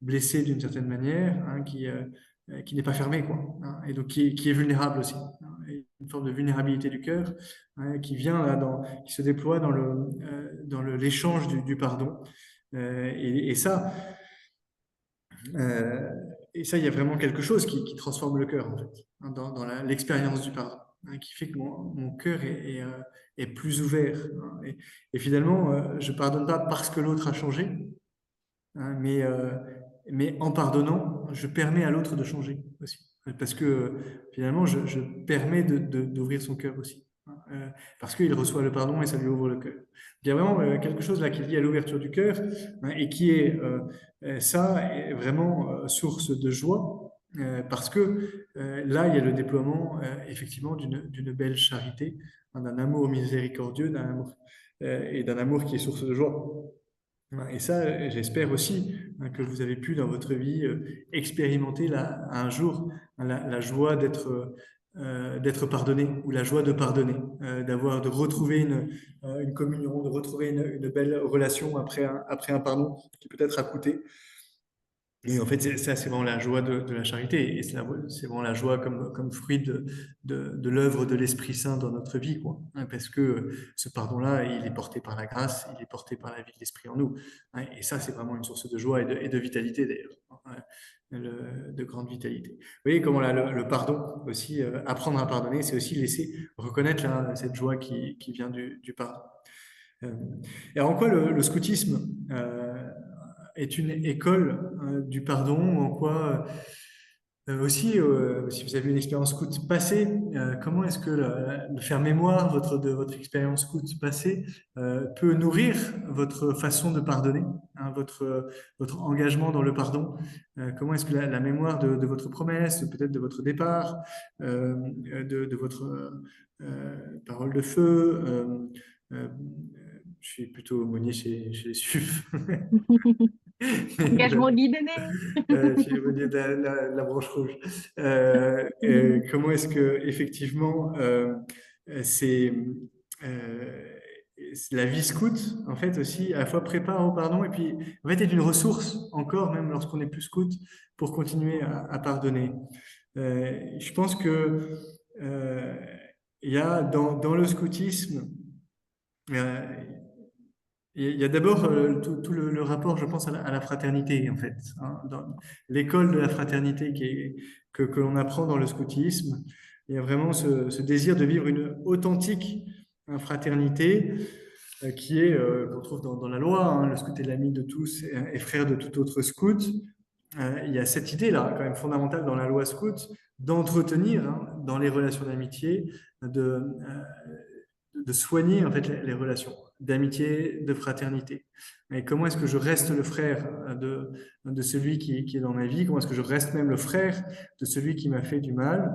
blesser d'une certaine manière, hein, qui n'est pas fermé, quoi, hein, et donc qui est vulnérable aussi. Hein. Et une forme de vulnérabilité du cœur, hein, qui vient là, qui se déploie dans l'échange du pardon. Et ça, euh, et ça, il y a vraiment quelque chose qui transforme le cœur, en fait, hein, dans l'expérience du pardon, hein, qui fait que mon cœur est plus ouvert, hein. Et finalement, je pardonne pas parce que l'autre a changé, hein, mais en pardonnant, je permets à l'autre de changer aussi. Parce que finalement, je permets d'ouvrir son cœur aussi, hein, parce qu'il reçoit le pardon et ça lui ouvre le cœur. Il y a vraiment quelque chose là qui est lié à l'ouverture du cœur, hein, et qui est ça est vraiment source de joie. Parce que là, il y a le déploiement effectivement d'une belle charité, hein, d'un amour miséricordieux, et d'un amour qui est source de joie. Et ça, j'espère aussi, hein, que vous avez pu dans votre vie expérimenter un jour, hein, la joie d'être pardonné, ou la joie de pardonner, de retrouver une communion, de retrouver une belle relation après un pardon qui peut-être a coûté. Et en fait, ça, c'est vraiment la joie de la charité. Et c'est vraiment la joie comme fruit de l'œuvre de l'Esprit Saint dans notre vie, quoi. Hein, parce que ce pardon-là, il est porté par la grâce, il est porté par la vie de l'Esprit en nous. Hein, et ça, c'est vraiment une source de joie et de vitalité, d'ailleurs. Hein, de grande vitalité. Vous voyez comment là, le pardon aussi, apprendre à pardonner, c'est aussi laisser reconnaître là, cette joie qui vient du pardon. Euh, et en quoi le scoutisme est une école du pardon, en quoi aussi, si vous avez une expérience scout passée, comment est-ce que de faire mémoire de votre expérience scout passée peut nourrir votre façon de pardonner, hein, votre engagement dans le pardon? Comment est-ce que la mémoire de votre promesse, peut-être de votre départ, de votre parole de feu, euh, je suis plutôt aumônier chez les SUF. Engagement libellé. Je suis aumônier de la branche rouge. Comment est-ce que effectivement c'est euh, la vie scout en fait aussi à la fois prépare au pardon et puis en fait est une ressource encore même lorsqu'on n'est plus scout pour continuer à pardonner. Je pense que euh, il y a dans le scoutisme euh, il y a d'abord tout le rapport, je pense, à la fraternité, en fait, hein. Dans l'école de la fraternité que l'on apprend dans le scoutisme, il y a vraiment ce désir de vivre une authentique, hein, fraternité qu'on trouve dans la loi, hein, le scout est l'ami de tous et frère de tout autre scout. Il y a cette idée-là, quand même fondamentale dans la loi scout, d'entretenir, hein, dans les relations d'amitié, de soigner en fait les relations d'amitié, de fraternité. Et comment est-ce que je reste le frère de celui qui est dans ma vie? Comment est-ce que je reste même le frère de celui qui m'a fait du mal?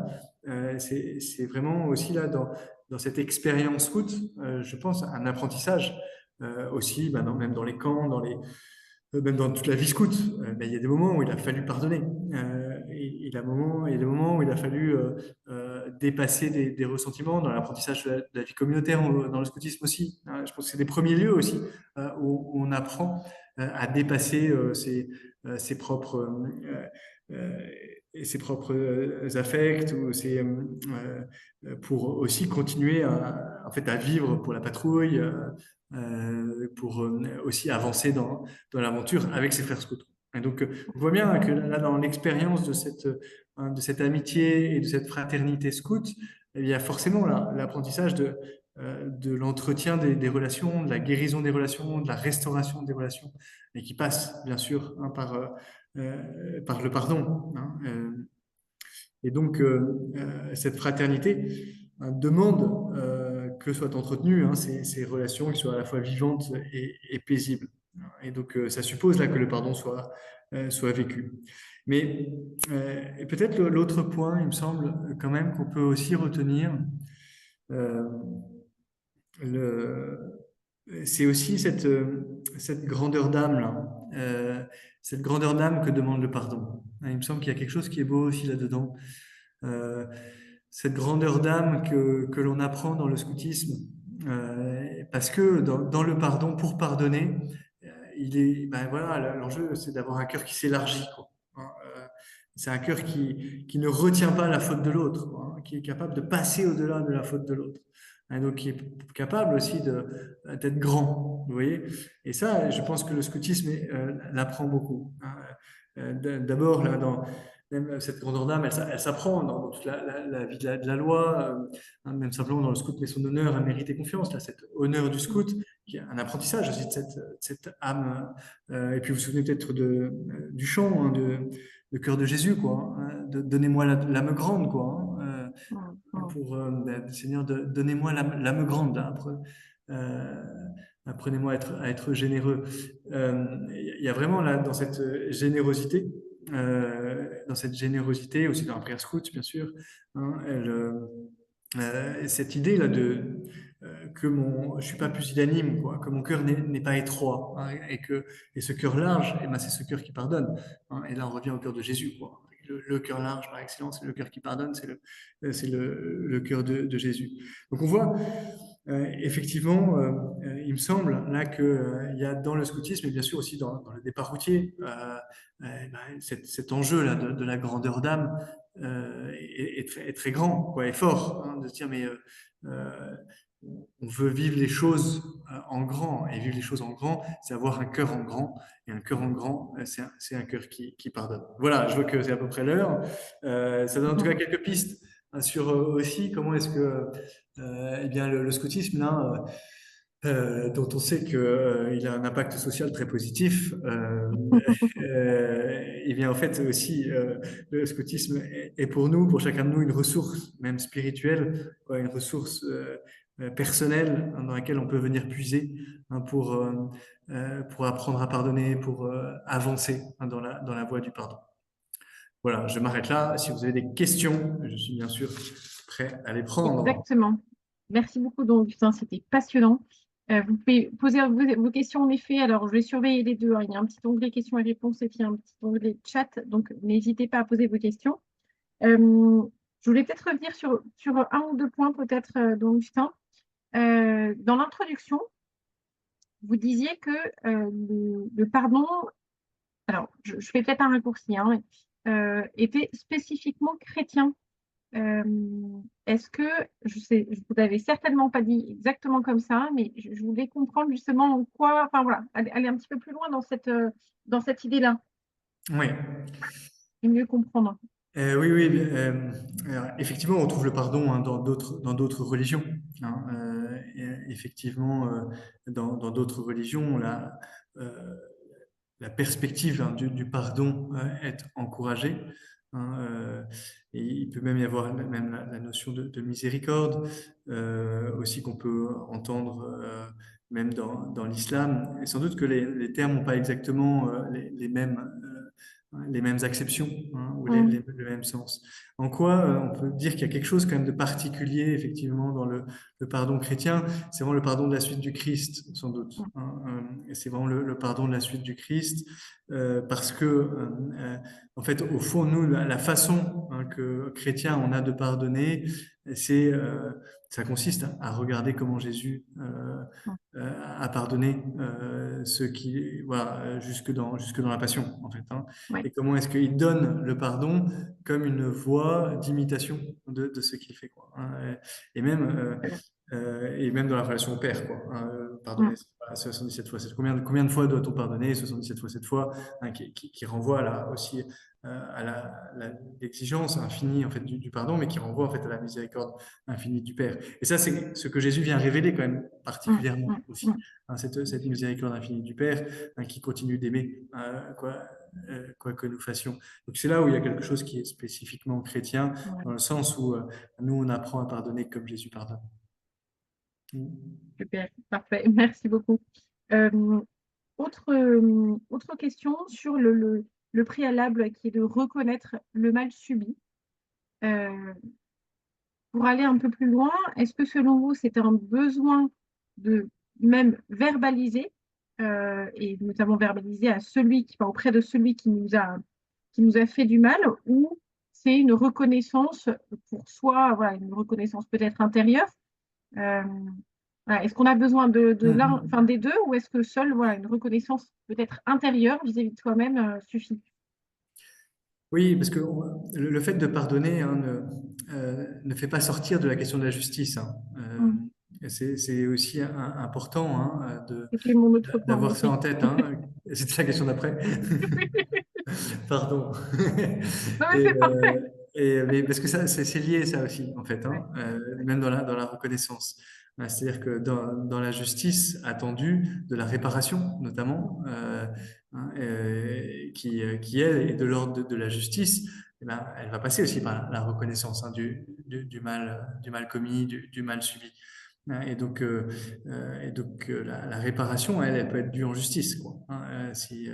C'est vraiment aussi là dans cette expérience scout, je pense, un apprentissage aussi, ben même dans les camps, même dans toute la vie scout, ben, il y a des moments où il a fallu pardonner. Il y a des moments où il a fallu dépasser des ressentiments dans l'apprentissage de la vie communautaire, dans le scoutisme aussi, hein. Je pense que c'est des premiers lieux aussi où on apprend à dépasser ses propres et ses propres affects ou pour aussi continuer en fait à vivre pour la patrouille, pour aussi avancer dans l'aventure avec ses frères scouts. Et donc, on voit bien que là, dans l'expérience de cette amitié et de cette fraternité scout, il y a forcément l'apprentissage de l'entretien des relations, de la guérison des relations, de la restauration des relations, et qui passe, bien sûr, hein, par le pardon, hein. Et donc, cette fraternité demande que soient entretenues, hein, ces relations, qui soient à la fois vivantes et paisibles. Et donc, ça suppose là que le pardon soit vécu. Mais et peut-être l'autre point, il me semble quand même qu'on peut aussi retenir, euh, le, c'est aussi cette grandeur d'âme là, cette grandeur d'âme que demande le pardon. Il me semble qu'il y a quelque chose qui est beau aussi là-dedans. Euh, cette grandeur d'âme que l'on apprend dans le scoutisme, parce que dans le pardon, pour pardonner, ben voilà, l'enjeu c'est d'avoir un cœur qui s'élargit, quoi, hein. C'est un cœur qui ne retient pas la faute de l'autre, quoi, hein, qui est capable de passer au-delà de la faute de l'autre. Hein, donc qui est capable aussi d'être grand, vous voyez. Et ça, je pense que le scoutisme l'apprend beaucoup, hein. D'abord, là, dans même cette grandeur d'âme, elle s'apprend dans toute la vie de la loi, même simplement dans le scout met son honneur à mérite et confiance, là, cet honneur du scout, qui est un apprentissage aussi de cette âme. Et puis vous vous souvenez peut-être du chant, hein, de Cœur de Jésus, quoi, hein, donnez-moi l'âme grande, quoi, hein, Mm, mm, pour Seigneur, donnez-moi l'âme grande, là, euh, apprenez-moi à être généreux. Il y a vraiment là, dans cette générosité, aussi dans la prière scout, bien sûr, hein, cette idée là que je suis pas pusillanime, quoi, que mon cœur n'est pas étroit, hein, et ce cœur large, et ben c'est ce cœur qui pardonne, hein. Et là on revient au cœur de Jésus, quoi. Le cœur large par excellence, c'est le cœur qui pardonne, c'est le cœur de Jésus. Donc on voit effectivement, il me semble là que il y a dans le scoutisme et bien sûr aussi dans le départ routier ben, cet enjeu là de la grandeur d'âme est très grand, quoi, est fort, hein, de se dire mais euh, on veut vivre les choses en grand, et vivre les choses en grand, c'est avoir un cœur en grand, et un cœur en grand, c'est un cœur qui pardonne. Voilà, je vois que c'est à peu près l'heure. Ça donne en tout cas mm. quelques pistes sur aussi comment est-ce que eh bien, le scoutisme, là, dont on sait qu'il a un impact social très positif, eh bien, en fait, aussi, le scoutisme est pour nous, pour chacun de nous, une ressource, même spirituelle, quoi, une ressource personnelle, hein, dans laquelle on peut venir puiser, hein, pour apprendre à pardonner, pour avancer, hein, dans la voie du pardon. Voilà, je m'arrête là. Si vous avez des questions, je suis bien sûr prêt à les prendre. Exactement. Merci beaucoup, donc, Augustin, c'était passionnant. Vous pouvez poser vos questions en effet. Alors, je vais surveiller les deux, hein. Il y a un petit onglet questions et réponses et puis un petit onglet chat. Donc, n'hésitez pas à poser vos questions. Je voulais peut-être revenir sur un ou deux points, peut-être, d'Augustin. Dans l'introduction, vous disiez que le pardon, alors je fais peut-être un raccourci, hein, mais, était spécifiquement chrétien. Euh, Est-ce que, je sais, je vous l'avais certainement pas dit exactement comme ça, mais je voulais comprendre justement en quoi, enfin voilà, aller un petit peu plus loin dans cette idée-là, Oui. et mieux comprendre. Oui, oui, alors, effectivement, on trouve le pardon, hein, dans d'autres religions, hein, et effectivement, dans d'autres religions, euh, la perspective, hein, du pardon est encouragée, hein, et il peut même y avoir même la notion de miséricorde, aussi qu'on peut entendre même dans l'islam. Et sans doute que les termes n'ont pas exactement les mêmes acceptions, hein, ou Mm, le même sens. En quoi on peut dire qu'il y a quelque chose quand même de particulier, effectivement, dans le pardon chrétien, c'est vraiment le pardon de la suite du Christ, sans doute, mm, hein, et c'est vraiment le pardon de la suite du Christ, parce que, en fait, au fond, nous, la façon, hein, que chrétiens on a de pardonner, c'est, ça consiste à regarder comment Jésus mm. a pardonné ceux qui, voilà, jusque dans la passion, en fait, hein. Ouais, Et comment est-ce qu'il donne le pardon comme une voie d'imitation de ce qu'il fait, quoi, hein. Et même, très bien. et même dans la relation au Père, quoi, hein, pardonner, Mm, voilà, 77 fois 7. Combien de fois doit-on pardonner? 77 fois 7 fois, hein, qui renvoie là aussi à l'exigence infinie en fait du pardon, mais qui renvoie en fait à la miséricorde infinie du Père. Et ça, c'est ce que Jésus vient révéler quand même mm, particulièrement mm, aussi, mm. hein, cette miséricorde infinie du Père, hein, qui continue d'aimer, quoi que nous fassions. Donc c'est là où il y a quelque chose qui est spécifiquement chrétien, Ouais, dans le sens où nous, on apprend à pardonner comme Jésus pardonne. Mm. super, parfait, merci beaucoup. Euh, autre question sur le préalable qui est de reconnaître le mal subi. Euh, pour aller un peu plus loin, est-ce que selon vous, c'est un besoin de même verbaliser, et notamment verbaliser à celui qui, enfin, auprès de celui qui nous a fait du mal, ou c'est une reconnaissance pour soi, voilà, une reconnaissance peut-être intérieure. Euh, voilà, est-ce qu'on a besoin de l'un, enfin Mm. des deux, ou est-ce que seule, voilà, une reconnaissance peut-être intérieure vis-à-vis de soi-même suffit? Oui, parce que le fait de pardonner, hein, ne fait pas sortir de la question de la justice, hein. Mm. C'est aussi important, hein, C'était mon autre point, d'avoir donc ça oui. en tête, hein. C'était la question d'après. Pardon. Non, mais Et, c'est parfait. mais parce que ça, c'est lié, ça aussi, en fait, Ouais, hein, ouais. même dans la reconnaissance. C'est-à-dire que dans la justice attendue, de la réparation, notamment, hein, qui elle, est de l'ordre de la justice, eh ben, elle va passer aussi par la reconnaissance, hein, du mal commis, du mal subi. Hein. Et donc la réparation, elle, elle peut être due en justice, quoi. Hein, si,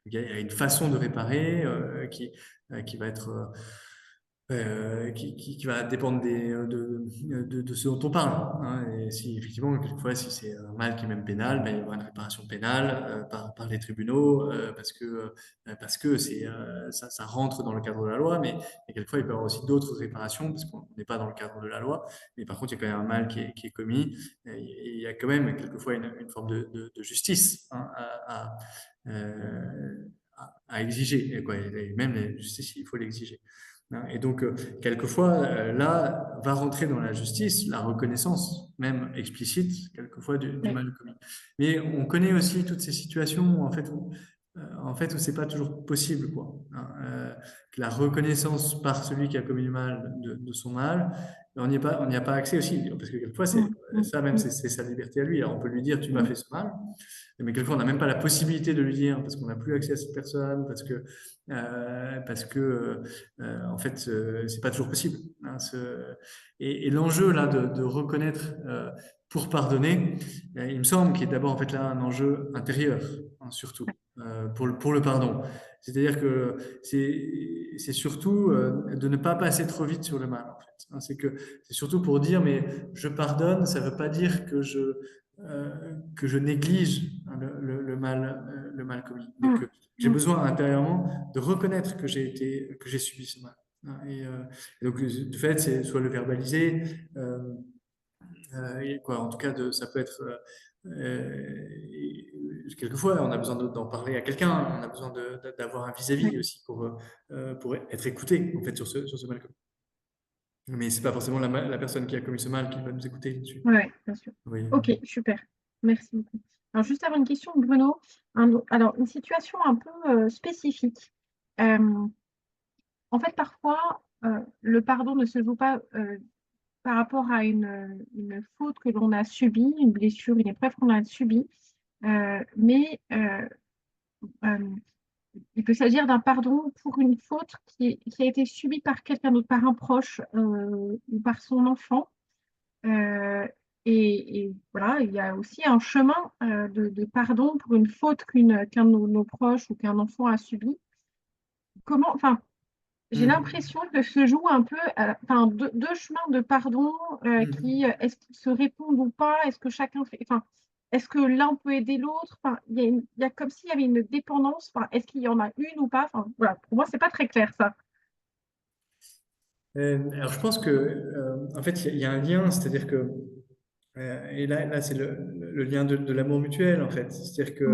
il y a une façon de réparer qui va être qui va dépendre de ce dont on parle. Hein. Et si effectivement, quelquefois, si c'est un mal qui est même pénal, ben, il y aura une réparation pénale par les tribunaux parce que ça rentre dans le cadre de la loi. Mais quelquefois, il peut y avoir aussi d'autres réparations parce qu'on n'est pas dans le cadre de la loi. Mais par contre, il y a quand même un mal qui est commis. Et il y a quand même quelquefois une forme de justice, hein, euh, à exiger. Et, quoi, et même la justice, il faut l'exiger. Hein. Et donc, quelquefois, là, va rentrer dans la justice la reconnaissance, même explicite, quelquefois, du Ouais. mal commis. Mais on connaît aussi toutes ces situations, en fait, où c'est pas toujours possible, quoi. Hein. Que la reconnaissance par celui qui a commis le mal de son mal, on n'y a pas accès aussi, parce que quelquefois, c'est Mm, mm, ça même, mm. c'est sa liberté à lui. Alors, on peut lui dire, tu m'as Mm. fait ce mal, mais quelquefois, on n'a même pas la possibilité de lui dire parce qu'on n'a plus accès à cette personne, parce que en fait, c'est pas toujours possible. Hein, et l'enjeu là de reconnaître pour pardonner, il me semble qu'il est d'abord en fait là un enjeu intérieur, hein, surtout pour le pardon. C'est-à-dire que c'est surtout de ne pas passer trop vite sur le mal. En fait. Hein, c'est surtout pour dire mais je pardonne, ça veut pas dire que je néglige, hein, le mal commis. Donc, Mm. j'ai Mm. besoin intérieurement de reconnaître que j'ai subi ce mal. Hein. Et donc, de fait, c'est soit le verbaliser, et quoi, en tout cas, ça peut être. Quelquefois, on a besoin d'en parler à quelqu'un, on a besoin d'avoir un vis-à-vis Ouais. aussi pour être écouté, en fait, sur ce mal commis. Mais c'est pas forcément la personne qui a commis ce mal qui va nous écouter dessus. Ouais, bien sûr. Oui. Ok, super. Merci beaucoup. Alors, juste avant une question, Bruno. Alors, une situation un peu spécifique. Euh, En fait, parfois, le pardon ne se joue pas par rapport à une faute que l'on a subie, une blessure, une épreuve qu'on a subie, mais euh, il peut s'agir d'un pardon pour une faute qui a été subie par quelqu'un d'autre, par un proche ou par son enfant. Euh, et voilà, il y a aussi un chemin de pardon pour une faute qu'un de nos proches ou qu'un enfant a subie. Enfin, j'ai Mhm. l'impression que se joue un peu, enfin, deux chemins de pardon Mhm. est-ce qu'ils se répondent ou pas? Est-ce que chacun fait, enfin, est-ce que l'un peut aider l'autre? Enfin, il y a comme s'il y avait une dépendance. Enfin, est-ce qu'il y en a une ou pas? Enfin, voilà, pour moi, c'est pas très clair ça. Alors, je pense que, en fait, il y a un lien, c'est-à-dire que, et là c'est le lien de l'amour mutuel, en fait. C'est-à-dire que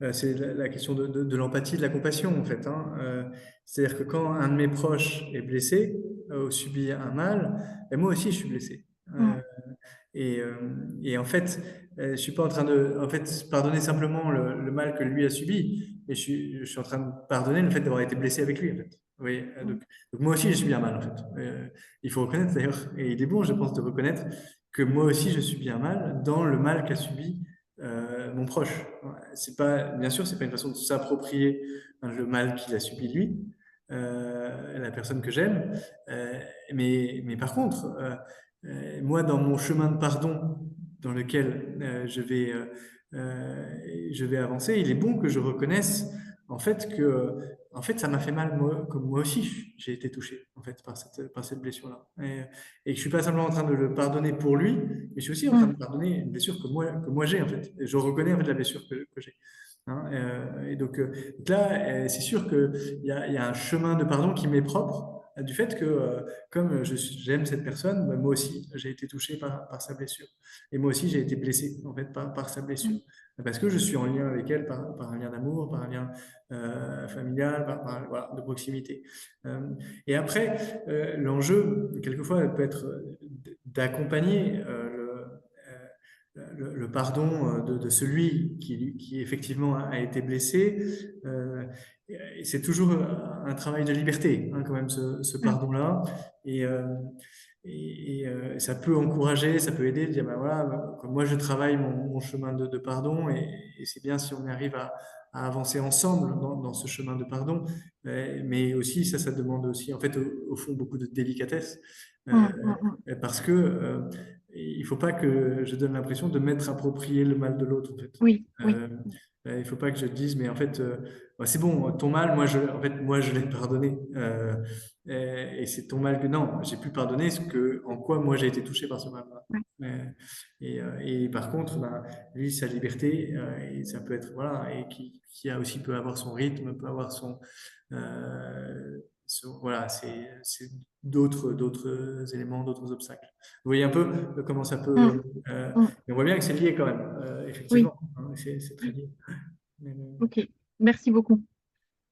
Mm, c'est la question de l'empathie, de la compassion, en fait. Hein. C'est-à-dire que quand un de mes proches est blessé ou subit un mal, et moi aussi je suis blessé. mm, Et, euh, et en fait, je suis pas en train de, en fait, pardonner simplement le mal que lui a subi, mais je suis en train de pardonner le fait d'avoir été blessé avec lui, en fait. Oui, mm, donc moi aussi j'ai subi un mal, en fait. Il faut reconnaître d'ailleurs, et il est bon, je pense, de reconnaître que moi aussi je subis un mal dans le mal qu'a subi mon proche. C'est pas, bien sûr, c'est pas une façon de s'approprier, hein, le mal qu'il a subi lui, la personne que j'aime, euh, mais par contre. Moi, dans mon chemin de pardon dans lequel je vais avancer, il est bon que je reconnaisse en fait en fait, ça m'a fait mal, moi, comme moi aussi, j'ai été touché en fait par cette blessure-là. Et que je suis pas simplement en train de le pardonner pour lui, mais je suis aussi en train mm, de pardonner une blessure que moi j'ai en fait. Et je reconnais en fait la blessure que j'ai. Hein. Donc là, c'est sûr il y a un chemin de pardon qui m'est propre du fait que comme j'aime cette personne, bah, moi aussi j'ai été touché par sa blessure. Et moi aussi j'ai été blessé en fait par sa blessure. mm, Parce que je suis en lien avec elle par un lien d'amour, par un lien familial, voilà, de proximité. Euh, et après, l'enjeu, quelquefois, peut être d'accompagner le pardon de celui qui effectivement a été blessé. Et c'est toujours un travail de liberté, hein, quand même, ce Oui. pardon-là. Et, ça peut encourager, ça peut aider de dire, ben voilà, comme moi je travaille mon chemin de pardon, et c'est bien si on arrive à avancer ensemble dans ce chemin de pardon. Mais aussi, ça demande aussi, en fait, au fond, beaucoup de délicatesse. Euh, Parce que il faut pas que je donne l'impression de m'être approprié le mal de l'autre, en fait. Oui, oui, Euh, il faut pas que je dise, mais en fait, bah, c'est bon, ton mal, en fait, moi, je l'ai pardonné. Et c'est ton mal que non, j'ai pu pardonner ce que, en quoi moi j'ai été touché par ce mal-là. oui. Et par contre, ben, lui, sa liberté, et ça peut être, voilà, et qui a aussi peut avoir son rythme, peut avoir voilà, c'est d'autres éléments, d'autres obstacles. Vous voyez un peu comment ça Mm, peut, mm. et on voit bien que c'est lié quand même, Oui, effectivement, hein, c'est très lié. Mais, ok. Merci beaucoup.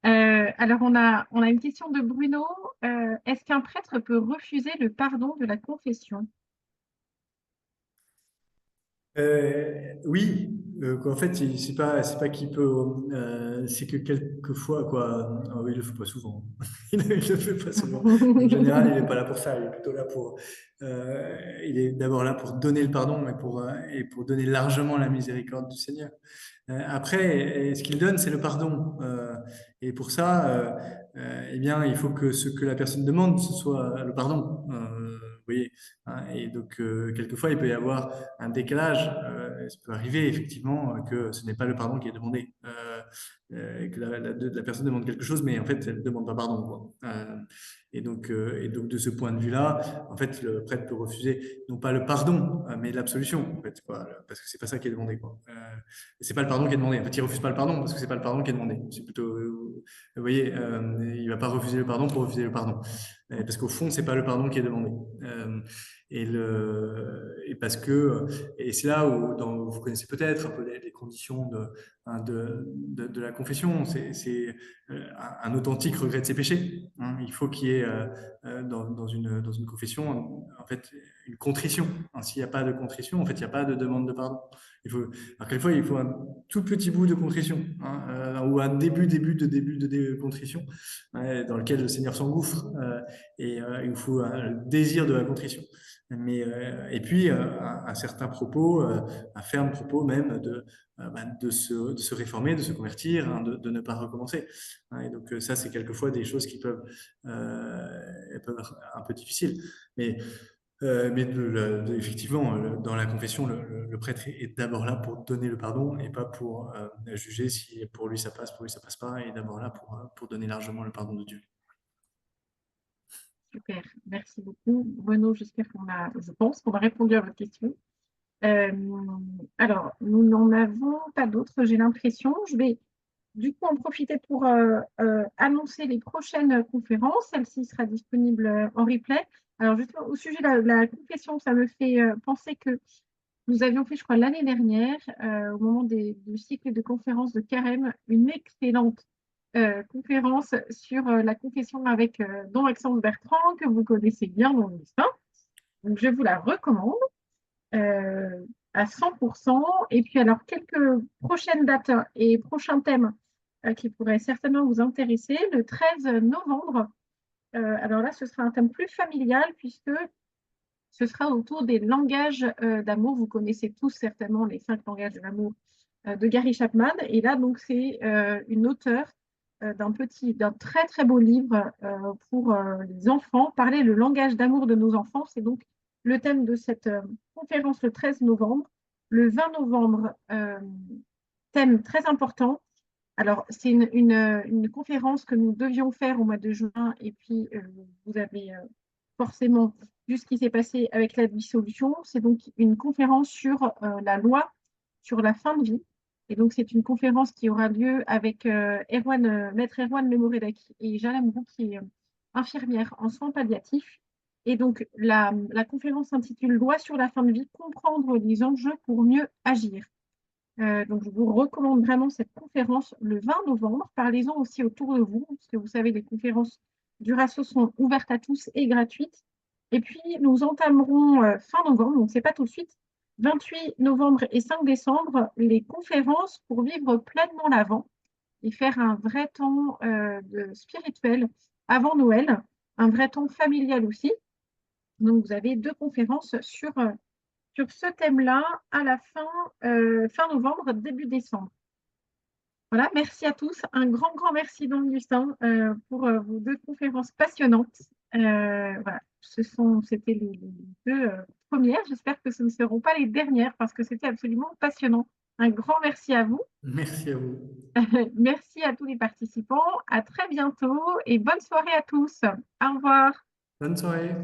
Alors, on a une question de Bruno. Est-ce qu'un prêtre peut refuser le pardon de la confession? Oui, qu'en fait, c'est pas qu'il peut, c'est que quelquefois, quoi, il le fait pas souvent. Il le fait pas souvent. En général, il est pas là pour ça. Il est plutôt là il est d'abord là pour donner le pardon, mais et pour donner largement la miséricorde du Seigneur. Après, ce qu'il donne, c'est le pardon. Et pour ça, eh bien, il faut que ce que la personne demande, ce soit le pardon. Vous voyez, hein. Et donc, quelquefois, il peut y avoir un décalage. Ça peut arriver, effectivement, que ce n'est pas le pardon qui est demandé. Et que la personne demande quelque chose, mais en fait, elle ne demande pas pardon, quoi. Et donc, de ce point de vue-là, en fait, le prêtre peut refuser non pas le pardon, mais l'absolution, en fait, quoi, parce que c'est pas ça qui est demandé, quoi. C'est pas le pardon qui est demandé. En fait, il refuse pas le pardon parce que c'est pas le pardon qui est demandé. C'est plutôt, vous voyez, il va pas refuser le pardon pour refuser le pardon. Parce qu'au fond, c'est pas le pardon qui est demandé. Et parce que, et c'est là où, vous connaissez peut-être un peu les conditions hein, de la confession. C'est un authentique regret de ses péchés, hein. Il faut qu'il y ait dans une confession, en fait, une contrition, hein. S'il n'y a pas de contrition, en fait, il n'y a pas de demande de pardon. Alors quelquefois, il faut un tout petit bout de contrition, hein, ou un début de contrition, dans lequel le Seigneur s'engouffre, il faut un désir de la contrition. Et puis, un certain propos, un ferme propos même de se réformer, de se convertir, hein, de ne pas recommencer, hein. Et donc, ça, c'est quelquefois des choses qui peuvent être un peu difficiles. Mais effectivement, dans la confession, le prêtre est d'abord là pour donner le pardon et pas pour juger si pour lui ça passe, pour lui ça passe pas. Il est d'abord là pour donner largement le pardon de Dieu. Super, merci beaucoup. Bruno, je pense qu'on a répondu à votre question. Euh, alors, nous n'en avons pas d'autres, j'ai l'impression. Je vais du coup en profiter pour annoncer les prochaines conférences. Celle-ci sera disponible en replay. Alors, justement, au sujet de la confession, ça me fait penser que nous avions fait, je crois, l'année dernière, au moment du cycle de conférences de Carême, une excellente conférence sur la confession avec Don Maxence Bertrand, que vous connaissez bien, mon Augustin. Donc, je vous la recommande euh, à 100%. Et puis, alors, quelques prochaines dates et prochains thèmes qui pourraient certainement vous intéresser. Le 13 novembre, alors là, ce sera un thème plus familial puisque ce sera autour des langages d'amour. Vous connaissez tous certainement les 5 langages de l'amour de Gary Chapman. Et là, donc, c'est une auteure d'un très très beau livre pour les enfants, parler le langage d'amour de nos enfants. C'est donc le thème de cette conférence le 13 novembre. Le 20 novembre, thème très important. Alors, c'est une conférence que nous devions faire au mois de juin, et puis vous avez forcément vu ce qui s'est passé avec la dissolution. C'est donc une conférence sur la loi sur la fin de vie. Et donc, c'est une conférence qui aura lieu avec Maître Erwan Lemoredec et Jeanne Amourou, qui est infirmière en soins palliatifs. Et donc, la conférence s'intitule Loi sur la fin de vie, comprendre les enjeux pour mieux agir. Donc, je vous recommande vraiment cette conférence le 20 novembre. Parlez-en aussi autour de vous, parce que vous savez, les conférences du RASSO sont ouvertes à tous et gratuites. Et puis, nous entamerons fin novembre, donc ce n'est pas tout de suite, 28 novembre et 5 décembre, les conférences pour vivre pleinement l'Avent et faire un vrai temps spirituel avant Noël, un vrai temps familial aussi. Donc, vous avez deux conférences sur ce thème-là à la fin novembre, début décembre. Voilà, merci à tous. Un grand, grand merci, donc, Justin, pour vos deux conférences passionnantes. Voilà, c'était les deux premières. J'espère que ce ne seront pas les dernières parce que c'était absolument passionnant. Un grand merci à vous. Merci à vous. Merci à tous les participants. À très bientôt et bonne soirée à tous. Au revoir. Bonne soirée.